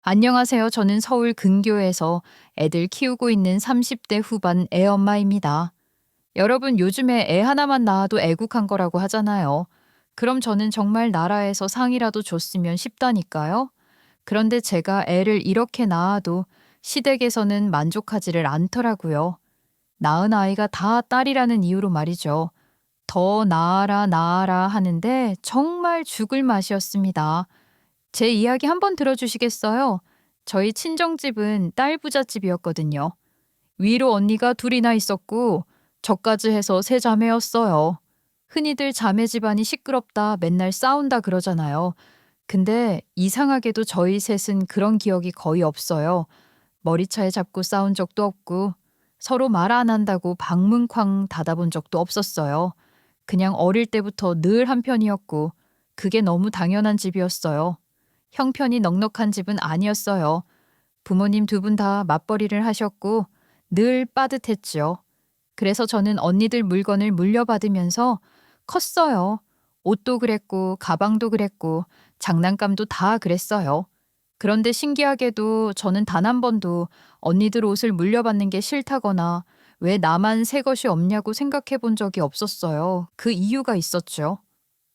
안녕하세요. 저는 서울 근교에서 애들 키우고 있는 30대 후반 애엄마입니다. 여러분, 요즘에 애 하나만 낳아도 애국한 거라고 하잖아요. 그럼 저는 정말 나라에서 상이라도 줬으면 싶다니까요. 그런데 제가 애를 이렇게 낳아도 시댁에서는 만족하지를 않더라고요. 낳은 아이가 다 딸이라는 이유로 말이죠. 더 낳아라, 낳아라 하는데 정말 죽을 맛이었습니다. 제 이야기 한번 들어주시겠어요? 저희 친정집은 딸 부잣집이었거든요. 위로 언니가 둘이나 있었고 저까지 해서 세 자매였어요. 흔히들 자매 집안이 시끄럽다, 맨날 싸운다 그러잖아요. 근데 이상하게도 저희 셋은 그런 기억이 거의 없어요. 머리차에 잡고 싸운 적도 없고 서로 말 안 한다고 방문 쾅 닫아본 적도 없었어요. 그냥 어릴 때부터 늘 한편이었고 그게 너무 당연한 집이었어요. 형편이 넉넉한 집은 아니었어요. 부모님 두 분 다 맞벌이를 하셨고 늘 빠듯했지요. 그래서 저는 언니들 물건을 물려받으면서 컸어요. 옷도 그랬고 가방도 그랬고 장난감도 다 그랬어요. 그런데 신기하게도 저는 단 한 번도 언니들 옷을 물려받는 게 싫다거나 왜 나만 새 것이 없냐고 생각해 본 적이 없었어요. 그 이유가 있었죠.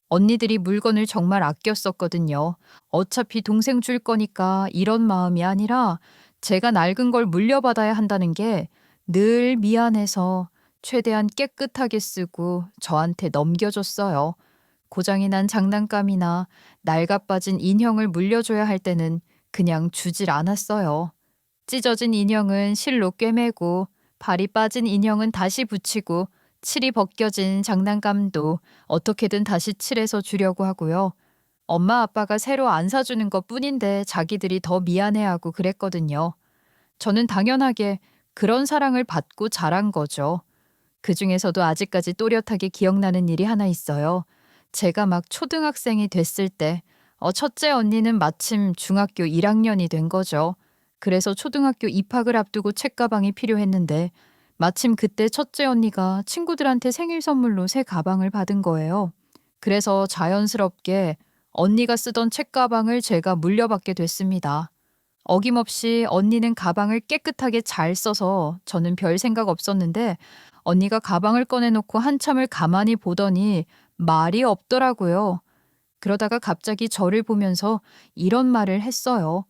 언니들이 물건을 정말 아꼈었거든요. 어차피 동생 줄 거니까 이런 마음이 아니라 제가 낡은 걸 물려받아야 한다는 게 늘 미안해서 최대한 깨끗하게 쓰고 저한테 넘겨줬어요. 고장이 난 장난감이나 낡아 빠진 인형을 물려줘야 할 때는 그냥 주질 않았어요. 찢어진 인형은 실로 꿰매고 발이 빠진 인형은 다시 붙이고 칠이 벗겨진 장난감도 어떻게든 다시 칠해서 주려고 하고요. 엄마 아빠가 새로 안 사주는 것 뿐인데 자기들이 더 미안해하고 그랬거든요. 저는 당연하게 그런 사랑을 받고 자란 거죠. 그 중에서도 아직까지 또렷하게 기억나는 일이 하나 있어요. 제가 막 초등학생이 됐을 때, 첫째 언니는 마침 중학교 1학년이 된 거죠. 그래서 초등학교 입학을 앞두고 책가방이 필요했는데, 마침 그때 첫째 언니가 친구들한테 생일 선물로 새 가방을 받은 거예요. 그래서 자연스럽게 언니가 쓰던 책가방을 제가 물려받게 됐습니다. 어김없이 언니는 가방을 깨끗하게 잘 써서 저는 별 생각 없었는데 언니가 가방을 꺼내놓고 한참을 가만히 보더니 말이 없더라고요. 그러다가 갑자기 저를 보면서 이런 말을 했어요.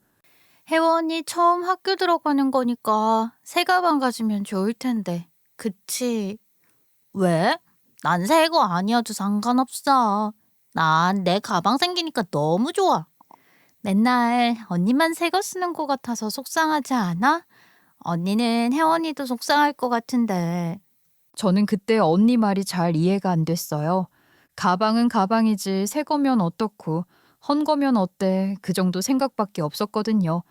혜원이 처음 학교 들어가는 거니까 새 가방 가지면 좋을 텐데. 그치? 왜? 난 새 거 아니어도 상관없어. 난 내 가방 생기니까 너무 좋아. 맨날 언니만 새 거 쓰는 거 같아서 속상하지 않아? 언니는 혜원이도 속상할 것 같은데. 저는 그때 언니 말이 잘 이해가 안 됐어요. 가방은 가방이지 새 거면 어떻고 헌 거면 어때 그 정도 생각밖에 없었거든요.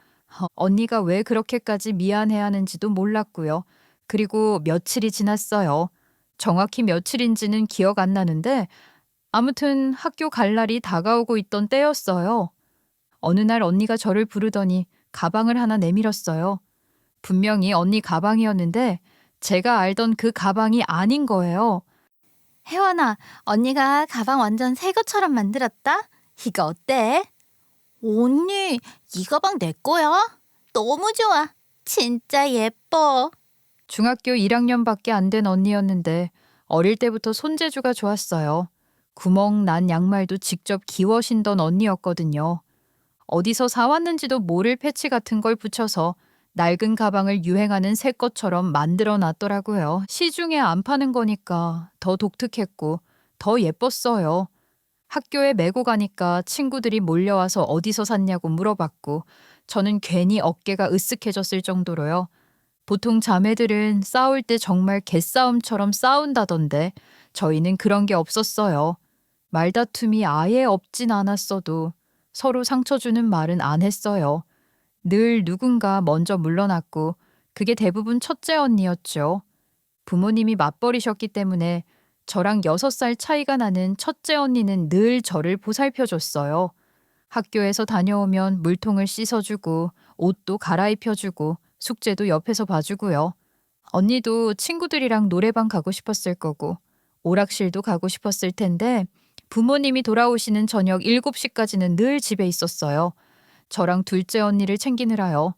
언니가 왜 그렇게까지 미안해하는지도 몰랐고요. 그리고 며칠이 지났어요. 정확히 며칠인지는 기억 안 나는데 아무튼 학교 갈 날이 다가오고 있던 때였어요. 어느 날 언니가 저를 부르더니 가방을 하나 내밀었어요. 분명히 언니 가방이었는데 제가 알던 그 가방이 아닌 거예요. 혜원아, 언니가 가방 완전 새 것처럼 만들었다? 이거 어때? 언니, 이 가방 내 거야? 너무 좋아. 진짜 예뻐. 중학교 1학년밖에 안 된 언니였는데 어릴 때부터 손재주가 좋았어요. 구멍 난 양말도 직접 기워 신던 언니였거든요. 어디서 사왔는지도 모를 패치 같은 걸 붙여서 낡은 가방을 유행하는 새 것처럼 만들어 놨더라고요. 시중에 안 파는 거니까 더 독특했고 더 예뻤어요. 학교에 메고 가니까 친구들이 몰려와서 어디서 샀냐고 물어봤고 저는 괜히 어깨가 으쓱해졌을 정도로요. 보통 자매들은 싸울 때 정말 개싸움처럼 싸운다던데 저희는 그런 게 없었어요. 말다툼이 아예 없진 않았어도 서로 상처 주는 말은 안 했어요. 늘 누군가 먼저 물러났고 그게 대부분 첫째 언니였죠. 부모님이 맞벌이셨기 때문에 저랑 6살 차이가 나는 첫째 언니는 늘 저를 보살펴줬어요. 학교에서 다녀오면 물통을 씻어주고 옷도 갈아입혀주고 숙제도 옆에서 봐주고요. 언니도 친구들이랑 노래방 가고 싶었을 거고 오락실도 가고 싶었을 텐데 부모님이 돌아오시는 저녁 7시까지는 늘 집에 있었어요. 저랑 둘째 언니를 챙기느라요.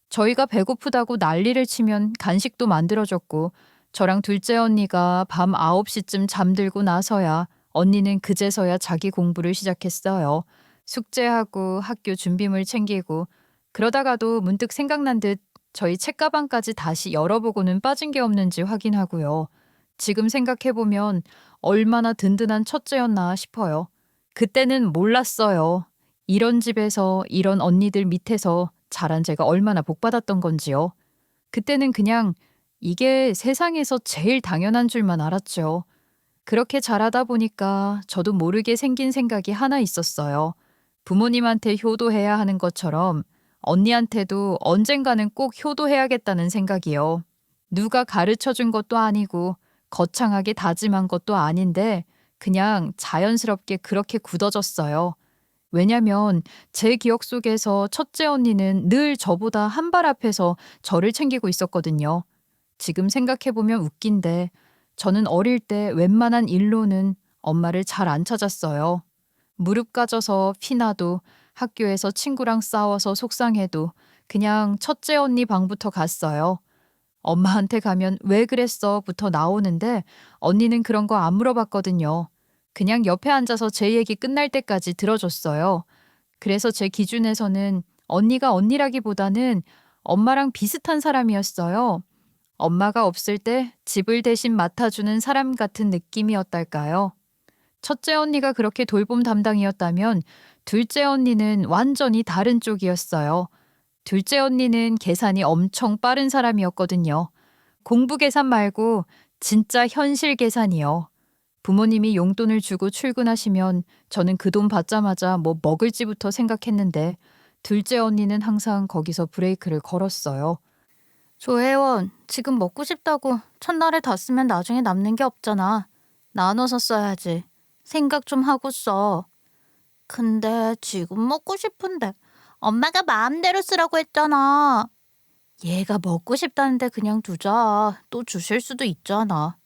저희가 배고프다고 난리를 치면 간식도 만들어줬고 저랑 둘째 언니가 밤 9시쯤 잠들고 나서야 언니는 그제서야 자기 공부를 시작했어요. 숙제하고 학교 준비물 챙기고 그러다가도 문득 생각난 듯 저희 책가방까지 다시 열어보고는 빠진 게 없는지 확인하고요. 지금 생각해보면 얼마나 든든한 첫째였나 싶어요. 그때는 몰랐어요. 이런 집에서 이런 언니들 밑에서 자란 제가 얼마나 복받았던 건지요. 그때는 그냥 이게 세상에서 제일 당연한 줄만 알았죠. 그렇게 자라다 보니까 저도 모르게 생긴 생각이 하나 있었어요. 부모님한테 효도해야 하는 것처럼 언니한테도 언젠가는 꼭 효도해야겠다는 생각이요. 누가 가르쳐 준 것도 아니고 거창하게 다짐한 것도 아닌데 그냥 자연스럽게 그렇게 굳어졌어요. 왜냐면 제 기억 속에서 첫째 언니는 늘 저보다 한 발 앞에서 저를 챙기고 있었거든요. 지금 생각해보면 웃긴데 저는 어릴 때 웬만한 일로는 엄마를 잘 안 찾았어요. 무릎 까져서 피나도 학교에서 친구랑 싸워서 속상해도 그냥 첫째 언니 방부터 갔어요. 엄마한테 가면 왜 그랬어?부터 나오는데 언니는 그런 거 안 물어봤거든요. 그냥 옆에 앉아서 제 얘기 끝날 때까지 들어줬어요. 그래서 제 기준에서는 언니가 언니라기보다는 엄마랑 비슷한 사람이었어요. 엄마가 없을 때 집을 대신 맡아주는 사람 같은 느낌이었달까요? 첫째 언니가 그렇게 돌봄 담당이었다면 둘째 언니는 완전히 다른 쪽이었어요. 둘째 언니는 계산이 엄청 빠른 사람이었거든요. 공부 계산 말고 진짜 현실 계산이요. 부모님이 용돈을 주고 출근하시면 저는 그 돈 받자마자 뭐 먹을지부터 생각했는데 둘째 언니는 항상 거기서 브레이크를 걸었어요. 조혜원, 지금 먹고 싶다고 첫날에 다 쓰면 나중에 남는 게 없잖아. 나눠서 써야지. 생각 좀 하고 써. 근데 지금 먹고 싶은데 엄마가 마음대로 쓰라고 했잖아. 얘가 먹고 싶다는데 그냥 두자. 또 주실 수도 있잖아.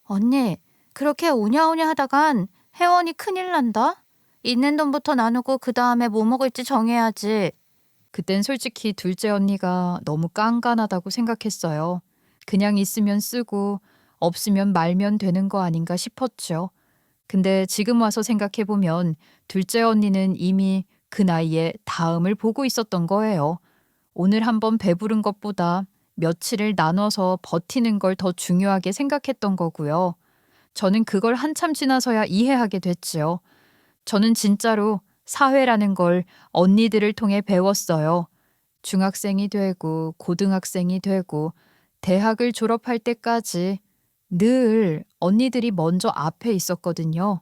언니, 그렇게 오냐오냐 하다간 혜원이 큰일 난다? 있는 돈부터 나누고 그 다음에 뭐 먹을지 정해야지. 그땐 솔직히 둘째 언니가 너무 깐깐하다고 생각했어요. 그냥 있으면 쓰고 없으면 말면 되는 거 아닌가 싶었죠. 근데 지금 와서 생각해보면 둘째 언니는 이미 그 나이에 다음을 보고 있었던 거예요. 오늘 한번 배부른 것보다 며칠을 나눠서 버티는 걸 더 중요하게 생각했던 거고요. 저는 그걸 한참 지나서야 이해하게 됐지요. 저는 진짜로 사회라는 걸 언니들을 통해 배웠어요. 중학생이 되고 고등학생이 되고 대학을 졸업할 때까지 늘 언니들이 먼저 앞에 있었거든요.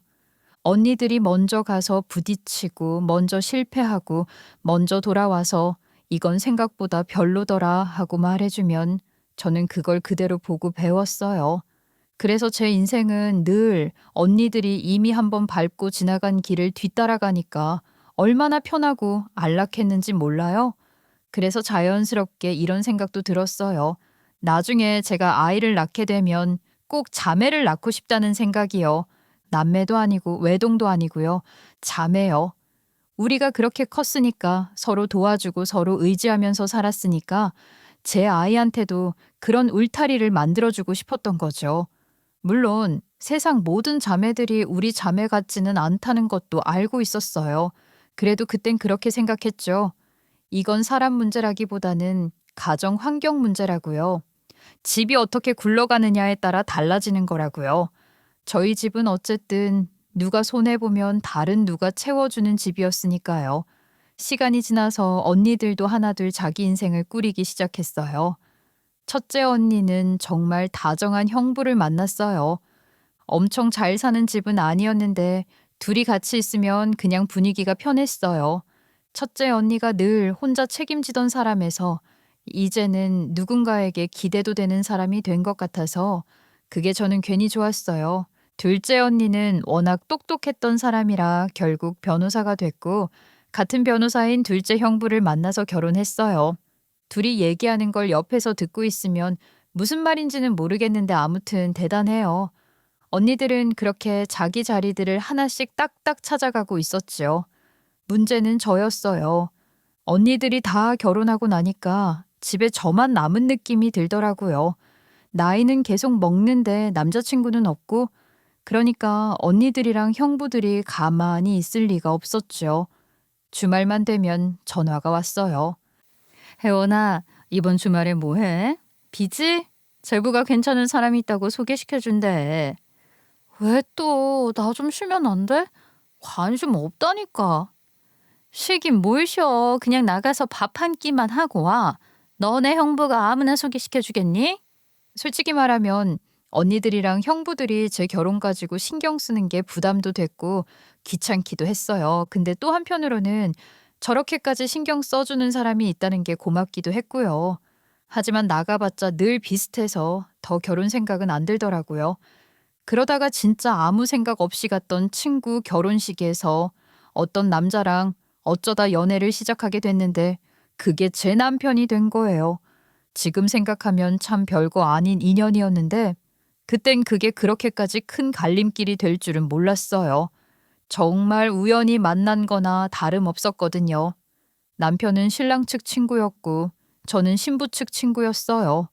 언니들이 먼저 가서 부딪히고 먼저 실패하고 먼저 돌아와서 이건 생각보다 별로더라 하고 말해주면 저는 그걸 그대로 보고 배웠어요. 그래서 제 인생은 늘 언니들이 이미 한번 밟고 지나간 길을 뒤따라가니까 얼마나 편하고 안락했는지 몰라요. 그래서 자연스럽게 이런 생각도 들었어요. 나중에 제가 아이를 낳게 되면 꼭 자매를 낳고 싶다는 생각이요. 남매도 아니고 외동도 아니고요. 자매요. 우리가 그렇게 컸으니까 서로 도와주고 서로 의지하면서 살았으니까 제 아이한테도 그런 울타리를 만들어주고 싶었던 거죠. 물론 세상 모든 자매들이 우리 자매 같지는 않다는 것도 알고 있었어요. 그래도 그땐 그렇게 생각했죠. 이건 사람 문제라기보다는 가정 환경 문제라고요. 집이 어떻게 굴러가느냐에 따라 달라지는 거라고요. 저희 집은 어쨌든 누가 손해보면 다른 누가 채워주는 집이었으니까요. 시간이 지나서 언니들도 하나둘 자기 인생을 꾸리기 시작했어요. 첫째 언니는 정말 다정한 형부를 만났어요. 엄청 잘 사는 집은 아니었는데 둘이 같이 있으면 그냥 분위기가 편했어요. 첫째 언니가 늘 혼자 책임지던 사람에서 이제는 누군가에게 기대도 되는 사람이 된 것 같아서 그게 저는 괜히 좋았어요. 둘째 언니는 워낙 똑똑했던 사람이라 결국 변호사가 됐고 같은 변호사인 둘째 형부를 만나서 결혼했어요. 둘이 얘기하는 걸 옆에서 듣고 있으면 무슨 말인지는 모르겠는데 아무튼 대단해요. 언니들은 그렇게 자기 자리들을 하나씩 딱딱 찾아가고 있었지요. 문제는 저였어요. 언니들이 다 결혼하고 나니까 집에 저만 남은 느낌이 들더라고요. 나이는 계속 먹는데 남자친구는 없고, 그러니까 언니들이랑 형부들이 가만히 있을 리가 없었죠. 주말만 되면 전화가 왔어요. 혜원아, 이번 주말에 뭐 해? 비지? 제부가 괜찮은 사람이 있다고 소개시켜준대. 왜 또? 나 좀 쉬면 안 돼? 관심 없다니까. 쉬긴 뭘 쉬어. 그냥 나가서 밥 한 끼만 하고 와. 너네 형부가 아무나 소개시켜주겠니? 솔직히 말하면 언니들이랑 형부들이 제 결혼 가지고 신경 쓰는 게 부담도 됐고 귀찮기도 했어요. 근데 또 한편으로는 저렇게까지 신경 써주는 사람이 있다는 게 고맙기도 했고요. 하지만 나가봤자 늘 비슷해서 더 결혼 생각은 안 들더라고요. 그러다가 진짜 아무 생각 없이 갔던 친구 결혼식에서 어떤 남자랑 어쩌다 연애를 시작하게 됐는데 그게 제 남편이 된 거예요. 지금 생각하면 참 별거 아닌 인연이었는데 그땐 그게 그렇게까지 큰 갈림길이 될 줄은 몰랐어요. 정말 우연히 만난 거나 다름없었거든요. 남편은 신랑 측 친구였고 저는 신부 측 친구였어요.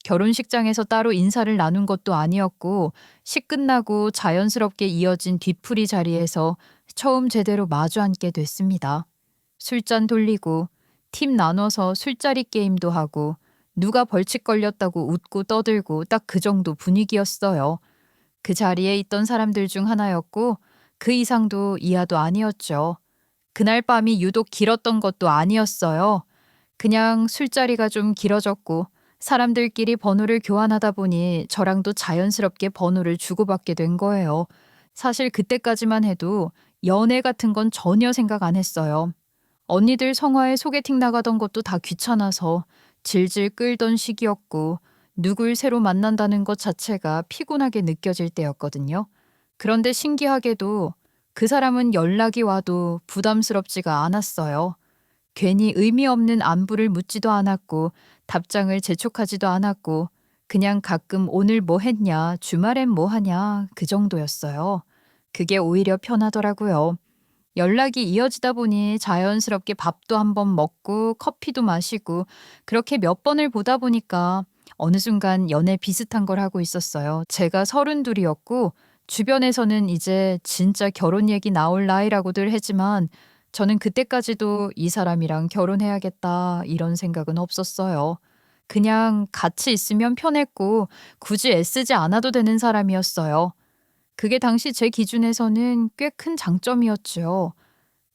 결혼식장에서 따로 인사를 나눈 것도 아니었고 식 끝나고 자연스럽게 이어진 뒤풀이 자리에서 처음 제대로 마주 앉게 됐습니다. 술잔 돌리고 팀 나눠서 술자리 게임도 하고 누가 벌칙 걸렸다고 웃고 떠들고 딱 그 정도 분위기였어요. 그 자리에 있던 사람들 중 하나였고 그 이상도 이하도 아니었죠. 그날 밤이 유독 길었던 것도 아니었어요. 그냥 술자리가 좀 길어졌고 사람들끼리 번호를 교환하다 보니 저랑도 자연스럽게 번호를 주고받게 된 거예요. 사실 그때까지만 해도 연애 같은 건 전혀 생각 안 했어요. 언니들 성화에 소개팅 나가던 것도 다 귀찮아서 질질 끌던 시기였고 누굴 새로 만난다는 것 자체가 피곤하게 느껴질 때였거든요. 그런데 신기하게도 그 사람은 연락이 와도 부담스럽지가 않았어요. 괜히 의미 없는 안부를 묻지도 않았고 답장을 재촉하지도 않았고 그냥 가끔 오늘 뭐 했냐, 주말엔 뭐 하냐 그 정도였어요. 그게 오히려 편하더라고요. 연락이 이어지다 보니 자연스럽게 밥도 한번 먹고 커피도 마시고 그렇게 몇 번을 보다 보니까 어느 순간 연애 비슷한 걸 하고 있었어요. 제가 32이었고 주변에서는 이제 진짜 결혼 얘기 나올 나이라고들 했지만 저는 그때까지도 이 사람이랑 결혼해야겠다 이런 생각은 없었어요. 그냥 같이 있으면 편했고 굳이 애쓰지 않아도 되는 사람이었어요. 그게 당시 제 기준에서는 꽤 큰 장점이었죠.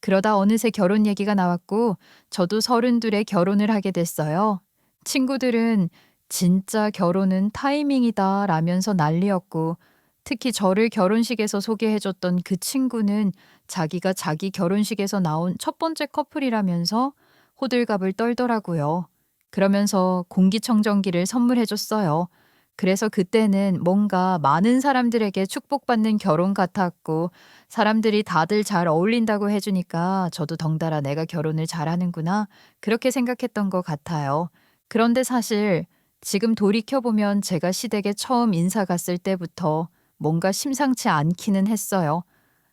그러다 어느새 결혼 얘기가 나왔고 저도 32에 결혼을 하게 됐어요. 친구들은 진짜 결혼은 타이밍이다 라면서 난리였고 특히 저를 결혼식에서 소개해줬던 그 친구는 자기가 자기 결혼식에서 나온 첫 번째 커플이라면서 호들갑을 떨더라고요. 그러면서 공기청정기를 선물해줬어요. 그래서 그때는 뭔가 많은 사람들에게 축복받는 결혼 같았고 사람들이 다들 잘 어울린다고 해주니까 저도 덩달아 내가 결혼을 잘하는구나 그렇게 생각했던 것 같아요. 그런데 사실 지금 돌이켜보면 제가 시댁에 처음 인사 갔을 때부터 뭔가 심상치 않기는 했어요.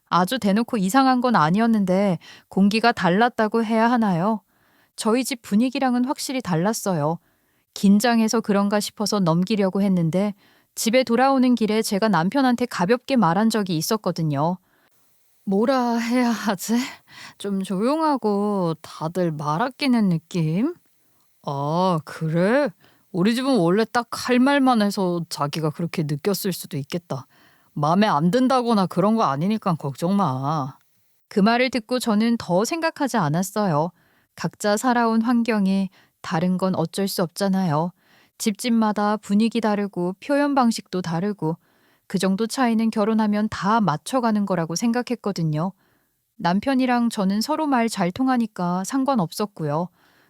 아주 대놓고 이상한 건 아니었는데 공기가 달랐다고 해야 하나요? 저희 집 분위기랑은 확실히 달랐어요. 긴장해서 그런가 싶어서 넘기려고 했는데 집에 돌아오는 길에 제가 남편한테 가볍게 말한 적이 있었거든요. 뭐라 해야 하지? 좀 조용하고 다들 말 아끼는 느낌? 아, 그래? 우리 집은 원래 딱 할 말만 해서 자기가 그렇게 느꼈을 수도 있겠다. 마음에 안 든다거나 그런 거 아니니까 걱정 마. 그 말을 듣고 저는 더 생각하지 않았어요. 각자 살아온 환경이 다른 건 어쩔 수 없잖아요. 집집마다 분위기 다르고 표현 방식도 다르고 그 정도 차이는 결혼하면 다 맞춰가는 거라고 생각했거든요. 남편이랑 저는 서로 말 잘 통하니까 상관없었고요.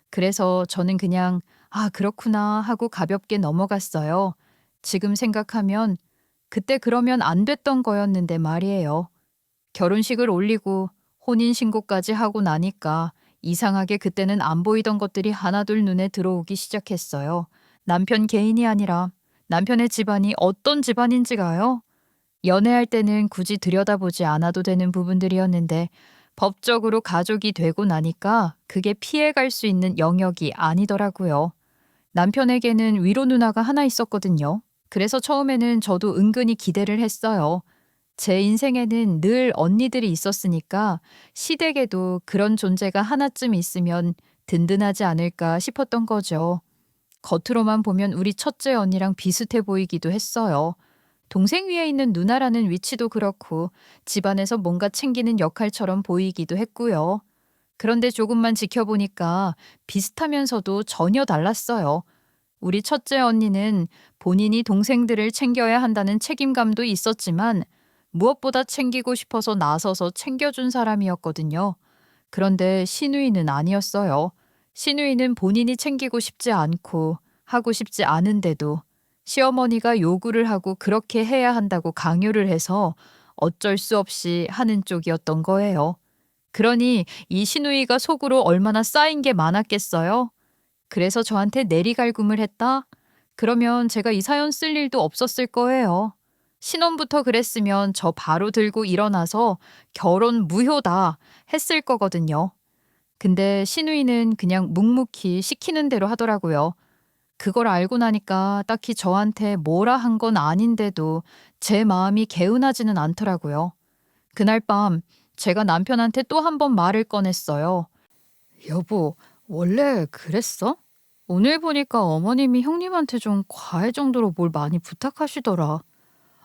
그래서 저는 그냥 아, 그렇구나 하고 가볍게 넘어갔어요. 지금 생각하면 그때 그러면 안 됐던 거였는데 말이에요. 결혼식을 올리고 혼인신고까지 하고 나니까 이상하게 그때는 안 보이던 것들이 하나둘 눈에 들어오기 시작했어요. 남편 개인이 아니라 남편의 집안이 어떤 집안인지가요. 연애할 때는 굳이 들여다보지 않아도 되는 부분들이었는데 법적으로 가족이 되고 나니까 그게 피해갈 수 있는 영역이 아니더라고요. 남편에게는 위로 누나가 하나 있었거든요. 그래서 처음에는 저도 은근히 기대를 했어요. 제 인생에는 늘 언니들이 있었으니까 시댁에도 그런 존재가 하나쯤 있으면 든든하지 않을까 싶었던 거죠. 겉으로만 보면 우리 첫째 언니랑 비슷해 보이기도 했어요. 동생 위에 있는 누나라는 위치도 그렇고 집안에서 뭔가 챙기는 역할처럼 보이기도 했고요. 그런데 조금만 지켜보니까 비슷하면서도 전혀 달랐어요. 우리 첫째 언니는 본인이 동생들을 챙겨야 한다는 책임감도 있었지만 무엇보다 챙기고 싶어서 나서서 챙겨준 사람이었거든요. 그런데 시누이는 아니었어요. 시누이는 본인이 챙기고 싶지 않고 하고 싶지 않은데도 시어머니가 요구를 하고 그렇게 해야 한다고 강요를 해서 어쩔 수 없이 하는 쪽이었던 거예요. 그러니 이 시누이가 속으로 얼마나 쌓인 게 많았겠어요? 그래서 저한테 내리갈굼을 했다? 그러면 제가 이 사연 쓸 일도 없었을 거예요. 신혼부터 그랬으면 저 바로 들고 일어나서 결혼 무효다 했을 거거든요. 근데 시누이는 그냥 묵묵히 시키는 대로 하더라고요. 그걸 알고 나니까 딱히 저한테 뭐라 한 건 아닌데도 제 마음이 개운하지는 않더라고요. 그날 밤 제가 남편한테 또 한 번 말을 꺼냈어요. 여보, 원래 그랬어? 오늘 보니까 어머님이 형님한테 좀 과할 정도로 뭘 많이 부탁하시더라.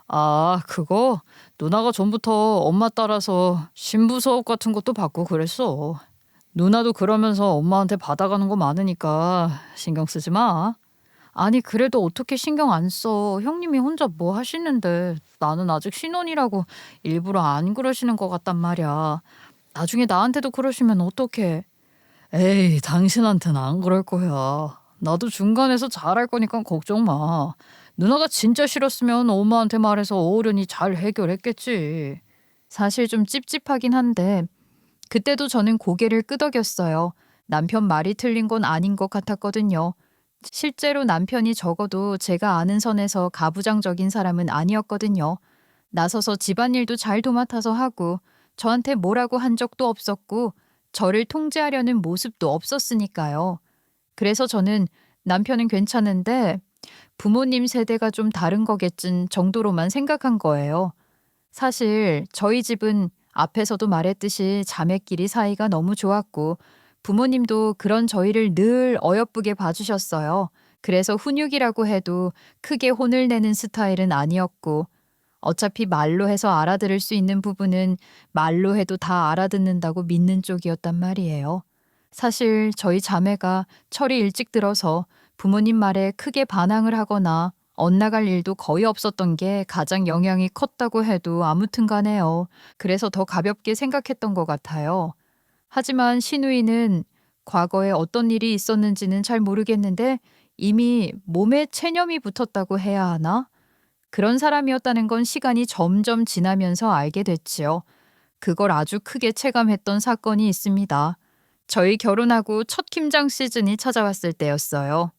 아, 그거 누나가 전부터 엄마 따라서 신부 수업 같은 것도 받고 그랬어. 누나도 그러면서 엄마한테 받아가는 거 많으니까 신경 쓰지 마. 아니, 그래도 어떻게 신경 안 써. 형님이 혼자 뭐 하시는데 나는 아직 신혼이라고 일부러 안 그러시는 것 같단 말이야. 나중에 나한테도 그러시면 어떡해. 에이, 당신한테는 안 그럴 거야. 나도 중간에서 잘할 거니까 걱정 마. 누나가 진짜 싫었으면 엄마한테 말해서 어련히 잘 해결했겠지. 사실 좀 찝찝하긴 한데 그때도 저는 고개를 끄덕였어요. 남편 말이 틀린 건 아닌 것 같았거든요. 실제로 남편이 적어도 제가 아는 선에서 가부장적인 사람은 아니었거든요. 나서서 집안일도 잘 도맡아서 하고 저한테 뭐라고 한 적도 없었고 저를 통제하려는 모습도 없었으니까요. 그래서 저는 남편은 괜찮은데 부모님 세대가 좀 다른 거겠진 정도로만 생각한 거예요. 사실 저희 집은 앞에서도 말했듯이 자매끼리 사이가 너무 좋았고 부모님도 그런 저희를 늘 어여쁘게 봐주셨어요. 그래서 훈육이라고 해도 크게 혼을 내는 스타일은 아니었고 어차피 말로 해서 알아들을 수 있는 부분은 말로 해도 다 알아듣는다고 믿는 쪽이었단 말이에요. 사실 저희 자매가 철이 일찍 들어서 부모님 말에 크게 반항을 하거나 엇나갈 일도 거의 없었던 게 가장 영향이 컸다고 해도 아무튼 가네요. 그래서 더 가볍게 생각했던 것 같아요. 하지만 시누이는 과거에 어떤 일이 있었는지는 잘 모르겠는데 이미 몸에 체념이 붙었다고 해야 하나? 그런 사람이었다는 건 시간이 점점 지나면서 알게 됐지요. 그걸 아주 크게 체감했던 사건이 있습니다. 저희 결혼하고 첫 김장 시즌이 찾아왔을 때였어요.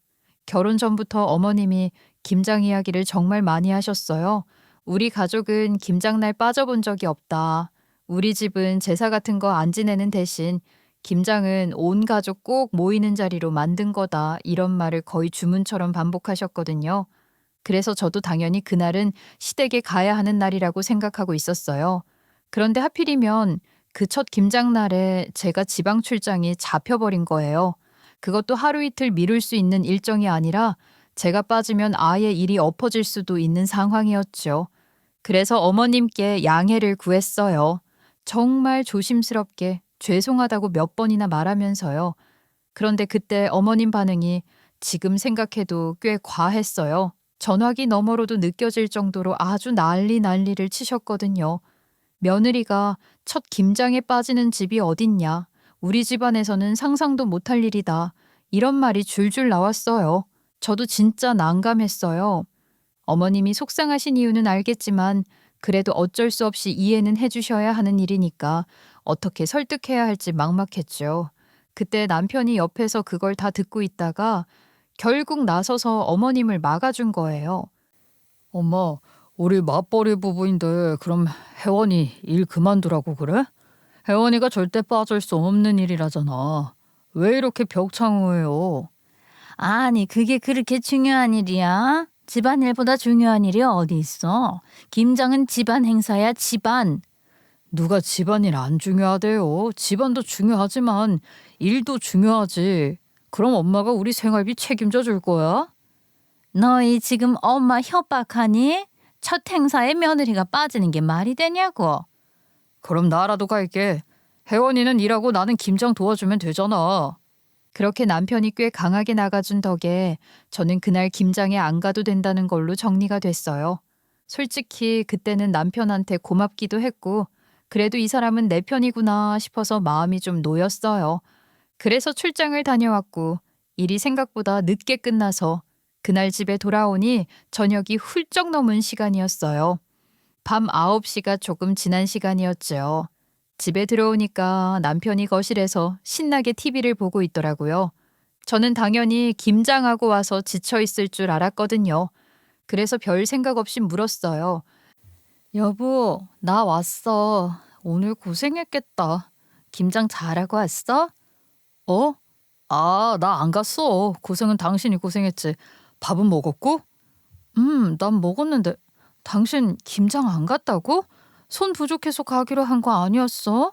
결혼 전부터 어머님이 김장 이야기를 정말 많이 하셨어요. 우리 가족은 김장날 빠져본 적이 없다. 우리 집은 제사 같은 거 안 지내는 대신 김장은 온 가족 꼭 모이는 자리로 만든 거다. 이런 말을 거의 주문처럼 반복하셨거든요. 그래서 저도 당연히 그날은 시댁에 가야 하는 날이라고 생각하고 있었어요. 그런데 하필이면 그 첫 김장날에 제가 지방 출장이 잡혀버린 거예요. 그것도 하루 이틀 미룰 수 있는 일정이 아니라 제가 빠지면 아예 일이 엎어질 수도 있는 상황이었죠. 그래서 어머님께 양해를 구했어요. 정말 조심스럽게 죄송하다고 몇 번이나 말하면서요. 그런데 그때 어머님 반응이 지금 생각해도 꽤 과했어요. 전화기 너머로도 느껴질 정도로 아주 난리를 치셨거든요. 며느리가 첫 김장에 빠지는 집이 어딨냐. 우리 집안에서는 상상도 못할 일이다. 이런 말이 줄줄 나왔어요. 저도 진짜 난감했어요. 어머님이 속상하신 이유는 알겠지만 그래도 어쩔 수 없이 이해는 해주셔야 하는 일이니까 어떻게 설득해야 할지 막막했죠. 그때 남편이 옆에서 그걸 다 듣고 있다가 결국 나서서 어머님을 막아준 거예요. 엄마, 우리 맞벌이 부부인데 그럼 혜원이 일 그만두라고 그래? 혜원이가 절대 빠질 수 없는 일이라잖아. 왜 이렇게 벽창호해요? 아니, 그게 그렇게 중요한 일이야? 집안일보다 중요한 일이 어디 있어? 김장은 집안 행사야, 집안. 누가 집안일 안 중요하대요. 집안도 중요하지만 일도 중요하지. 그럼 엄마가 우리 생활비 책임져 줄 거야? 너희 지금 엄마 협박하니? 첫 행사에 며느리가 빠지는 게 말이 되냐고. 그럼 나라도 갈게. 혜원이는 일하고 나는 김장 도와주면 되잖아. 그렇게 남편이 꽤 강하게 나가준 덕에 저는 그날 김장에 안 가도 된다는 걸로 정리가 됐어요. 솔직히 그때는 남편한테 고맙기도 했고 그래도 이 사람은 내 편이구나 싶어서 마음이 좀 놓였어요. 그래서 출장을 다녀왔고 일이 생각보다 늦게 끝나서 그날 집에 돌아오니 저녁이 훌쩍 넘은 시간이었어요. 밤 9시가 조금 지난 시간이었죠. 집에 들어오니까 남편이 거실에서 신나게 TV를 보고 있더라고요. 저는 당연히 김장하고 와서 지쳐 있을 줄 알았거든요. 그래서 별 생각 없이 물었어요. 여보, 나 왔어. 오늘 고생했겠다. 김장 잘하고 왔어? 어? 아, 나 안 갔어. 고생은 당신이 고생했지. 밥은 먹었고? 난 먹었는데. 당신 김장 안 갔다고? 손 부족해서 가기로 한 거 아니었어?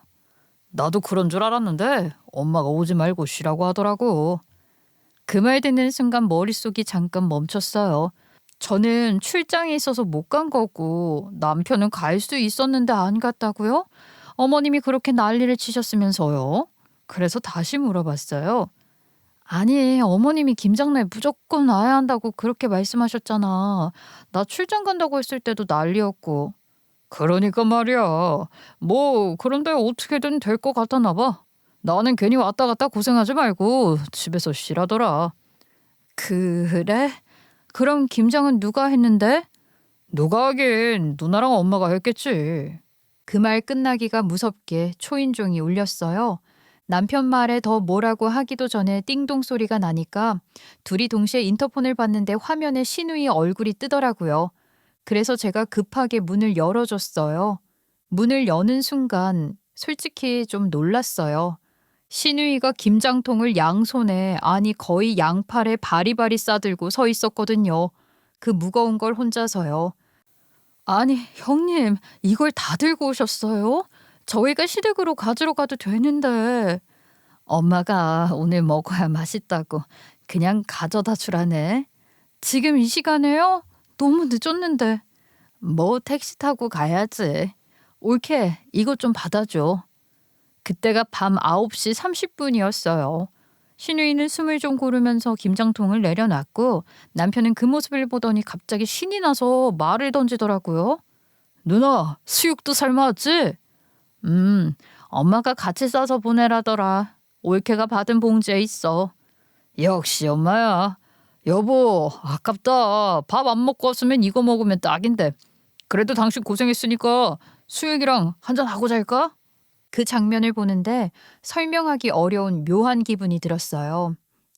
나도 그런 줄 알았는데 엄마가 오지 말고 쉬라고 하더라고. 그 말 듣는 순간 머릿속이 잠깐 멈췄어요. 저는 출장에 있어서 못 간 거고 남편은 갈 수 있었는데 안 갔다고요? 어머님이 그렇게 난리를 치셨으면서요. 그래서 다시 물어봤어요. 아니, 어머님이 김장날 무조건 와야 한다고 그렇게 말씀하셨잖아. 나 출장 간다고 했을 때도 난리였고. 그러니까 말이야. 뭐 그런데 어떻게든 될 것 같았나 봐. 나는 괜히 왔다 갔다 고생하지 말고 집에서 쉬라더라. 그래? 그럼 김장은 누가 했는데? 누가 하긴 누나랑 엄마가 했겠지. 그 말 끝나기가 무섭게 초인종이 울렸어요. 남편 말에 더 뭐라고 하기도 전에 띵동 소리가 나니까 둘이 동시에 인터폰을 봤는데 화면에 신우이 얼굴이 뜨더라고요. 그래서 제가 급하게 문을 열어줬어요. 문을 여는 순간 솔직히 좀 놀랐어요. 신우이가 김장통을 양손에, 아니 거의 양팔에 바리바리 싸들고 서 있었거든요. 그 무거운 걸 혼자서요. 아니, 형님, 이걸 다 들고 오셨어요? 저희가 시댁으로 가지러 가도 되는데. 엄마가 오늘 먹어야 맛있다고 그냥 가져다 주라네. 지금 이 시간에요? 너무 늦었는데. 뭐 택시 타고 가야지. 옳게 이것 좀 받아줘. 그때가 밤 9시 30분이었어요. 신우이는 숨을 좀 고르면서 김장통을 내려놨고 남편은 그 모습을 보더니 갑자기 신이 나서 말을 던지더라고요. 누나, 수육도 삶았지? 엄마가 같이 싸서 보내라더라. 올케가 받은 봉지에 있어. 역시 엄마야. 여보, 아깝다. 밥 안 먹고 왔으면 이거 먹으면 딱인데. 그래도 당신 고생했으니까 수육이랑 한잔 하고 잘까? 그 장면을 보는데 설명하기 어려운 묘한 기분이 들었어요.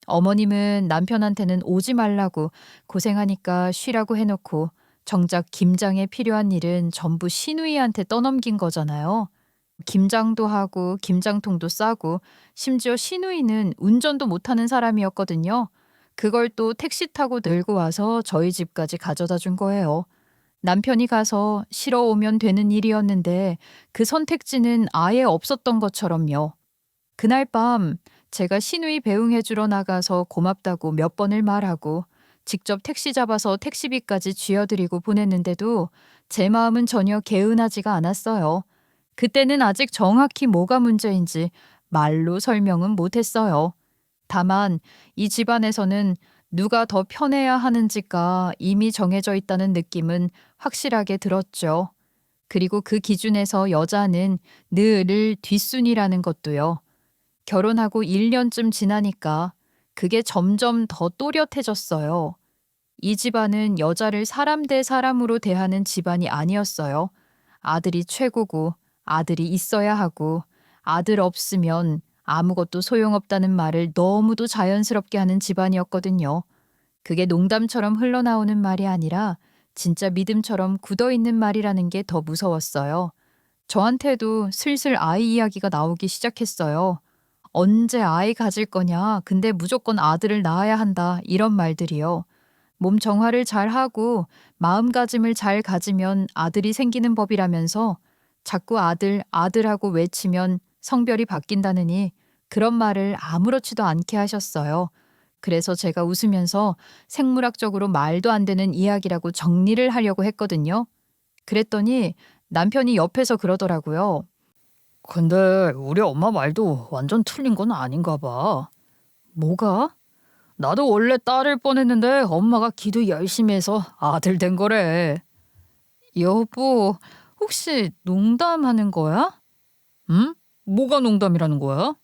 어머님은 남편한테는 오지 말라고 고생하니까 쉬라고 해놓고 정작 김장에 필요한 일은 전부 신우이한테 떠넘긴 거잖아요. 김장도 하고 김장통도 싸고 심지어 신우이는 운전도 못하는 사람이었거든요. 그걸 또 택시 타고 들고 와서 저희 집까지 가져다 준 거예요. 남편이 가서 실어 오면 되는 일이었는데 그 선택지는 아예 없었던 것처럼요. 그날 밤 제가 신우이 배웅해 주러 나가서 고맙다고 몇 번을 말하고 직접 택시 잡아서 택시비까지 쥐어드리고 보냈는데도 제 마음은 전혀 개운하지가 않았어요. 그때는 아직 정확히 뭐가 문제인지 말로 설명은 못했어요. 다만 이 집안에서는 누가 더 편해야 하는지가 이미 정해져 있다는 느낌은 확실하게 들었죠. 그리고 그 기준에서 여자는 늘 뒷순이라는 것도요. 결혼하고 1년쯤 지나니까 그게 점점 더 또렷해졌어요. 이 집안은 여자를 사람 대 사람으로 대하는 집안이 아니었어요. 아들이 최고고 아들이 있어야 하고 아들 없으면 아무것도 소용없다는 말을 너무도 자연스럽게 하는 집안이었거든요. 그게 농담처럼 흘러나오는 말이 아니라 진짜 믿음처럼 굳어있는 말이라는 게 더 무서웠어요. 저한테도 슬슬 아이 이야기가 나오기 시작했어요. 언제 아이 가질 거냐, 근데 무조건 아들을 낳아야 한다, 이런 말들이요. 몸 정화를 잘 하고 마음가짐을 잘 가지면 아들이 생기는 법이라면서 자꾸 아들, 아들하고 외치면 성별이 바뀐다느니 그런 말을 아무렇지도 않게 하셨어요. 그래서 제가 웃으면서 생물학적으로 말도 안 되는 이야기라고 정리를 하려고 했거든요. 그랬더니 남편이 옆에서 그러더라고요. 근데 우리 엄마 말도 완전 틀린 건 아닌가 봐. 뭐가? 나도 원래 딸일 뻔했는데 엄마가 기도 열심히 해서 아들 된 거래. 여보, 혹시 농담하는 거야? 응? 뭐가 농담이라는 거야?